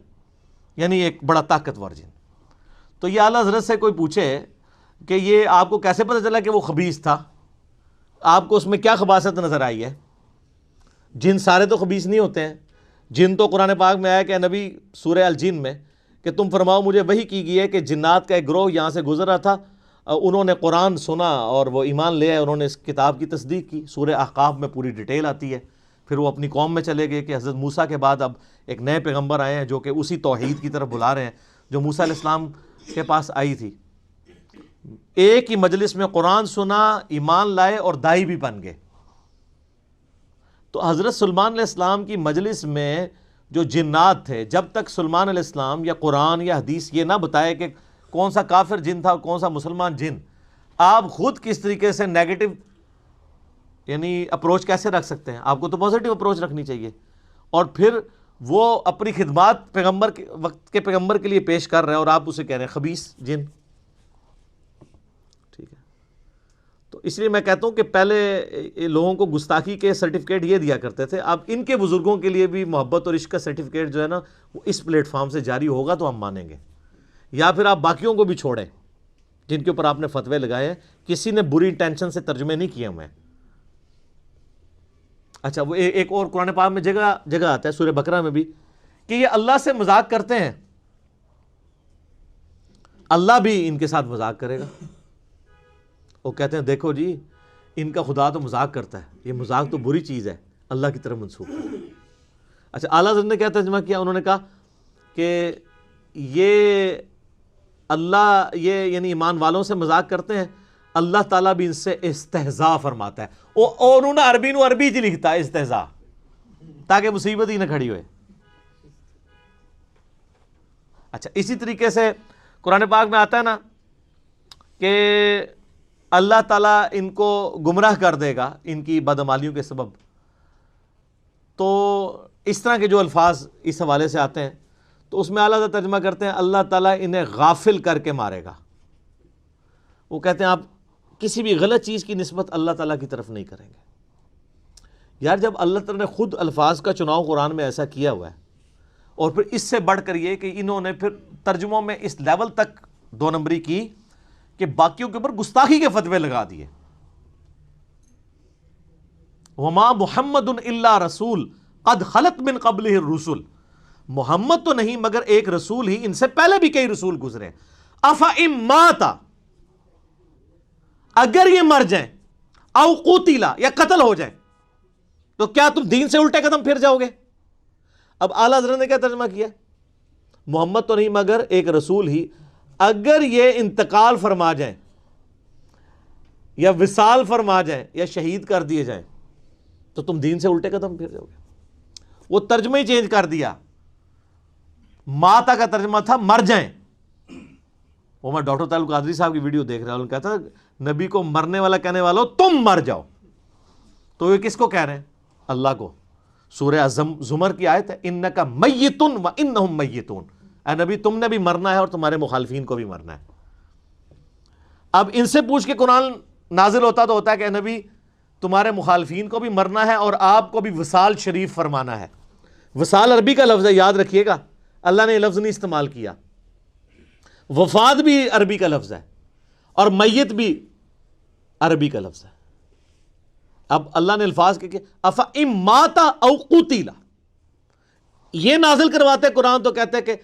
یعنی ایک بڑا طاقتور جن۔ تو یہ اعلیٰ حضرت سے کوئی پوچھے کہ یہ آپ کو کیسے پتہ چلا کہ وہ خبیث تھا، آپ کو اس میں کیا خباثت نظر آئی ہے؟ جن سارے تو خبیث نہیں ہوتے ہیں، جن تو قرآن پاک میں آیا کہ نبی سورہ الجن میں کہ تم فرماؤ مجھے وحی کی گئی ہے کہ جنات کا ایک گروہ یہاں سے گزر رہا تھا، انہوں نے قرآن سنا اور وہ ایمان لے آئے، انہوں نے اس کتاب کی تصدیق کی۔ سورہ احقاف میں پوری ڈیٹیل آتی ہے۔ پھر وہ اپنی قوم میں چلے گئے کہ حضرت موسیٰ کے بعد اب ایک نئے پیغمبر آئے ہیں جو کہ اسی توحید کی طرف بلا رہے ہیں جو موسیٰ علیہ السلام کے پاس آئی تھی۔ ایک ہی مجلس میں قرآن سنا، ایمان لائے اور دائی بھی بن گئے۔ تو حضرت سلیمان علیہ السلام کی مجلس میں جو جنات تھے، جب تک سلیمان علیہ السلام یا قرآن یا حدیث یہ نہ بتائے کہ کون سا کافر جن تھا اور کون سا مسلمان جن، آپ خود کس طریقے سے نیگیٹو یعنی اپروچ کیسے رکھ سکتے ہیں؟ آپ کو تو پازیٹیو اپروچ رکھنی چاہیے۔ اور پھر وہ اپنی خدمات پیغمبر کے وقت کے پیغمبر کے لیے پیش کر رہے ہیں اور آپ اسے کہہ رہے ہیں خبیث جن۔ ٹھیک ہے، تو اس لیے میں کہتا ہوں کہ پہلے لوگوں کو گستاخی کے سرٹیفکیٹ یہ دیا کرتے تھے، اب ان کے بزرگوں کے لیے بھی محبت اور عشق کا سرٹیفکیٹ جو ہے نا وہ اس پلیٹ فارم سے جاری ہوگا تو ہم مانیں گے، یا پھر آپ باقیوں کو بھی چھوڑیں جن کے اوپر آپ نے فتوے لگائے ہیں۔ کسی نے بری انٹینشن سے ترجمے نہیں کیے ہوئے۔ اچھا، وہ ایک اور قرآن پاک میں جگہ آتا ہے سورہ بقرہ میں بھی کہ یہ اللہ سے مذاق کرتے ہیں، اللہ بھی ان کے ساتھ مذاق کرے گا۔ وہ کہتے ہیں دیکھو جی ان کا خدا تو مذاق کرتا ہے، یہ مذاق تو بری چیز ہے، اللہ کی طرف منسوخ ہے۔ اچھا، اعلیٰ حضرت نے کیا ترجمہ کیا؟ انہوں نے کہا کہ یہ اللہ یہ یعنی ایمان والوں سے مذاق کرتے ہیں، اللہ تعالیٰ بھی ان سے استہزاء فرماتا ہے۔ اور انہوں نے عربی جی لکھتا ہے استہزاء، تاکہ مصیبت ہی نہ کھڑی ہوئے۔ اچھا، اسی طریقے سے قرآن پاک میں آتا ہے نا کہ اللہ تعالیٰ ان کو گمراہ کر دے گا ان کی بدعمالیوں کے سبب۔ تو اس طرح کے جو الفاظ اس حوالے سے آتے ہیں تو اس میں اعلیٰ ترجمہ کرتے ہیں اللہ تعالیٰ انہیں غافل کر کے مارے گا۔ وہ کہتے ہیں آپ کسی بھی غلط چیز کی نسبت اللہ تعالیٰ کی طرف نہیں کریں گے۔ یار جب اللہ تعالیٰ نے خود الفاظ کا چناؤ قرآن میں ایسا کیا ہوا ہے، اور پھر اس سے بڑھ کر یہ کہ انہوں نے پھر ترجموں میں اس لیول تک دو نمبری کی کہ باقیوں کے اوپر گستاخی کے فتوے لگا دیے۔ وما محمد الا رسول قد خلت من قبلہ الرسل، محمد تو نہیں مگر ایک رسول ہی، ان سے پہلے بھی کئی رسول گزرے۔ افئن مات، اگر یہ مر جائیں، او قتلا یا قتل ہو جائیں، تو کیا تم دین سے الٹے قدم پھر جاؤ گے؟ اب اعلیٰ حضرت نے کیا ترجمہ کیا؟ محمد تو نہیں مگر ایک رسول ہی، اگر یہ انتقال فرما جائیں یا وصال فرما جائیں یا شہید کر دیے جائیں تو تم دین سے الٹے قدم پھر جاؤ گے۔ وہ ترجمہ ہی چینج کر دیا، ماتا کا ترجمہ تھا مر جائیں۔ وہ میں ڈاکٹر طارق قادری صاحب کی ویڈیو دیکھ رہا ہوں، کہتا نبی کو مرنے والا کہنے والوں تم مر جاؤ، تو یہ کس کو کہہ رہے ہیں؟ اللہ کو۔ سورہ زمر کی آیت ہے انکا میتن و انہم میتون، اے نبی تم نے بھی مرنا ہے اور تمہارے مخالفین کو بھی مرنا ہے۔ اب ان سے پوچھ کے قرآن نازل ہوتا تو ہوتا ہے کہ اے نبی تمہارے مخالفین کو بھی مرنا ہے اور آپ کو بھی وصال شریف فرمانا ہے۔ وصال عربی کا لفظ ہے، یاد رکھیے گا، اللہ نے یہ لفظ نہیں استعمال کیا۔ وفات بھی عربی کا لفظ ہے اور میت بھی عربی کا لفظ ہے۔ اب اللہ نے الفاظ کہ افئن مات او قتل یہ نازل کرواتے قرآن، تو کہتے ہیں کہ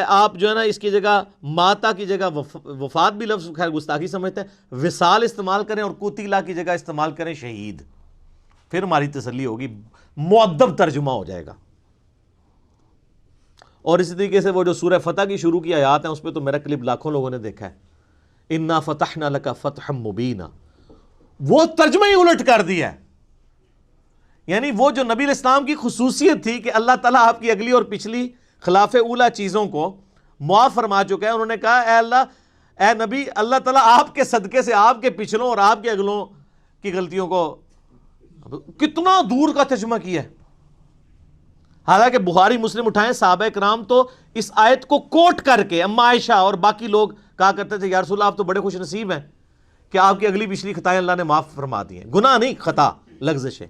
آپ جو ہے نا اس کی جگہ ماتا کی جگہ وفات بھی لفظ خیر گستاخی سمجھتے ہیں، وصال استعمال کریں اور قتیلہ کی جگہ استعمال کریں شہید، پھر ہماری تسلی ہوگی، مؤدب ترجمہ ہو جائے گا۔ اور اسی طریقے سے وہ جو سورہ فتح کی شروع کی آیات ہیں اس پہ تو میرا کلپ لاکھوں لوگوں نے دیکھا ہے، انا فتحنا لک فتحا مبینا، وہ ترجمہ ہی الٹ کر دیا ہے۔ یعنی وہ جو نبی علیہ السلام کی خصوصیت تھی کہ اللہ تعالیٰ آپ کی اگلی اور پچھلی خلاف اولا چیزوں کو معاف فرما چکا ہے، انہوں نے کہا اے اللہ اے نبی اللہ تعالیٰ آپ کے صدقے سے آپ کے پچھلوں اور آپ کے اگلوں کی غلطیوں کو، کتنا دور کا ترجمہ کیا ہے۔ حالانکہ بخاری مسلم اٹھائیں، صحابہ کرام تو اس آیت کو کوٹ کر کے اما عائشہ اور باقی لوگ کہا کرتے تھے یا رسول اللہ آپ تو بڑے خوش نصیب ہیں کہ آپ کی اگلی پچھلی خطائیں اللہ نے معاف فرما دی ہیں، گناہ نہیں خطا لغزش ہے۔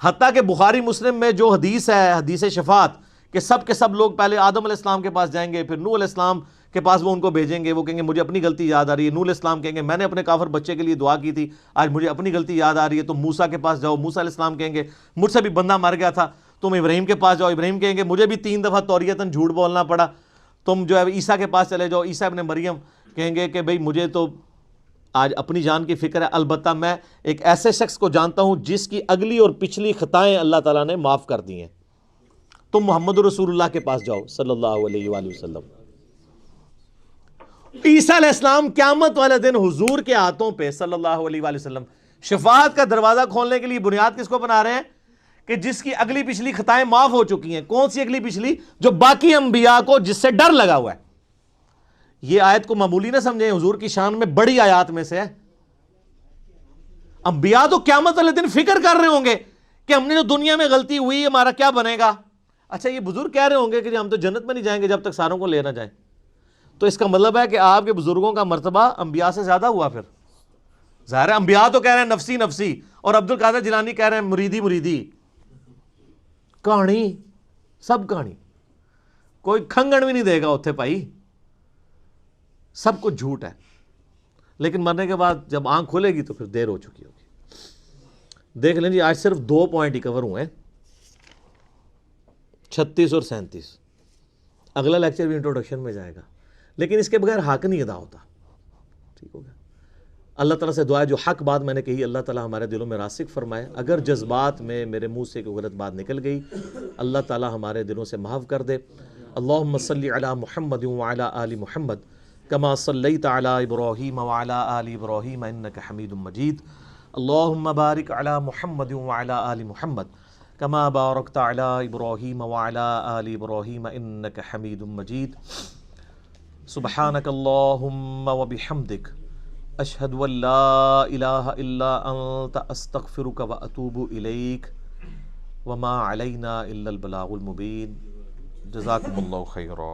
حتیٰ کہ بخاری مسلم میں جو حدیث ہے، حدیث شفاعت، کہ سب کے سب لوگ پہلے آدم علیہ السلام کے پاس جائیں گے، پھر نوح علیہ السلام کے پاس وہ ان کو بھیجیں گے، وہ کہیں گے مجھے اپنی غلطی یاد آ رہی ہے، نوح علیہ السلام کہیں گے میں نے اپنے کافر بچے کے لیے دعا کی تھی آج مجھے اپنی غلطی یاد آ رہی ہے، تم موسیٰ کے پاس جاؤ، موسیٰ علیہ السلام کہیں گے مجھ سے بھی بندہ مر گیا تھا، تم ابراہیم کے پاس جاؤ، ابراہیم کہیں گے مجھے بھی 3 دفعہ توریتاً جھوٹ بولنا پڑا، تم جو ہے عیسیٰ کے پاس چلے جاؤ، عیسیٰ ابن مریم کہیں گے کہ بھئی مجھے تو آج اپنی جان کی فکر ہے، البتہ میں ایک ایسے شخص کو جانتا ہوں جس کی اگلی اور پچھلی خطائیں اللہ تعالیٰ نے معاف کر دی ہیں۔ تم محمد رسول اللہ کے پاس جاؤ صلی اللہ علیہ وآلہ وسلم۔ عیسیٰ علیہ السلام قیامت والے دن حضور کے ہاتھوں پہ صلی اللہ علیہ وآلہ وسلم شفاعت کا دروازہ کھولنے کے لیے بنیاد کس کو بنا رہے ہیں؟ کہ جس کی اگلی پچھلی خطائیں معاف ہو چکی ہیں۔ کون سی اگلی پچھلی؟ جو باقی انبیاء کو جس سے ڈر لگا ہوا ہے۔ یہ آیت کو معمولی نہ سمجھیں، حضور کی شان میں بڑی آیات میں سے ہے۔ انبیاء تو قیامت والے دن فکر کر رہے ہوں گے کہ ہم نے جو دنیا میں غلطی ہوئی ہمارا کیا بنے گا۔ اچھا یہ بزرگ کہہ رہے ہوں گے کہ ہم تو جنت میں نہیں جائیں گے جب تک ساروں کو لے نہ جائیں، تو اس کا مطلب ہے کہ آپ کے بزرگوں کا مرتبہ انبیاء سے زیادہ ہوا۔ پھر ظاہر ہے انبیاء تو کہہ رہے ہیں نفسی نفسی، اور عبد القادر جیلانی کہہ رہے ہیں مریدی مریدی۔ کہانی سب کہانی، کوئی کھنگن بھی نہیں دے گا اتھے بھائی، سب کچھ جھوٹ ہے۔ لیکن مرنے کے بعد جب آنکھ کھلے گی تو پھر دیر ہو چکی ہوگی۔ دیکھ لیں جی، آج صرف 2 پوائنٹ ہی کور ہوئے ہیں، 36 اور 37۔ اگلا لیکچر بھی انٹروڈکشن میں جائے گا، لیکن اس کے بغیر حق نہیں ادا ہوتا۔ ٹھیک ہو گیا؟ اللہ تعالیٰ سے دعا ہے جو حق بات میں نے کہی اللہ تعالیٰ ہمارے دلوں میں راسخ فرمائے۔ اگر جذبات میں میرے منہ سے کوئی غلط بات نکل گئی اللہ تعالیٰ ہمارے دلوں سے معاف کر دے۔ اللہم صلی علی محمد وعلی آل محمد کما صلیت علی ابراہیم وعلی آل ابراہیم انک حمید مجید۔ اللہم بارک علی محمد وعلی آل محمد کما بارکت علی ابراہیم وعلی آل ابراہیم انک حمید مجید۔ سبحانک اللہم وبحمدک اشہد ان لا الہ الا انت استغفرک واتوب الیک وما علینا الا البلاغ المبین۔ جزاکم اللہ خیرا۔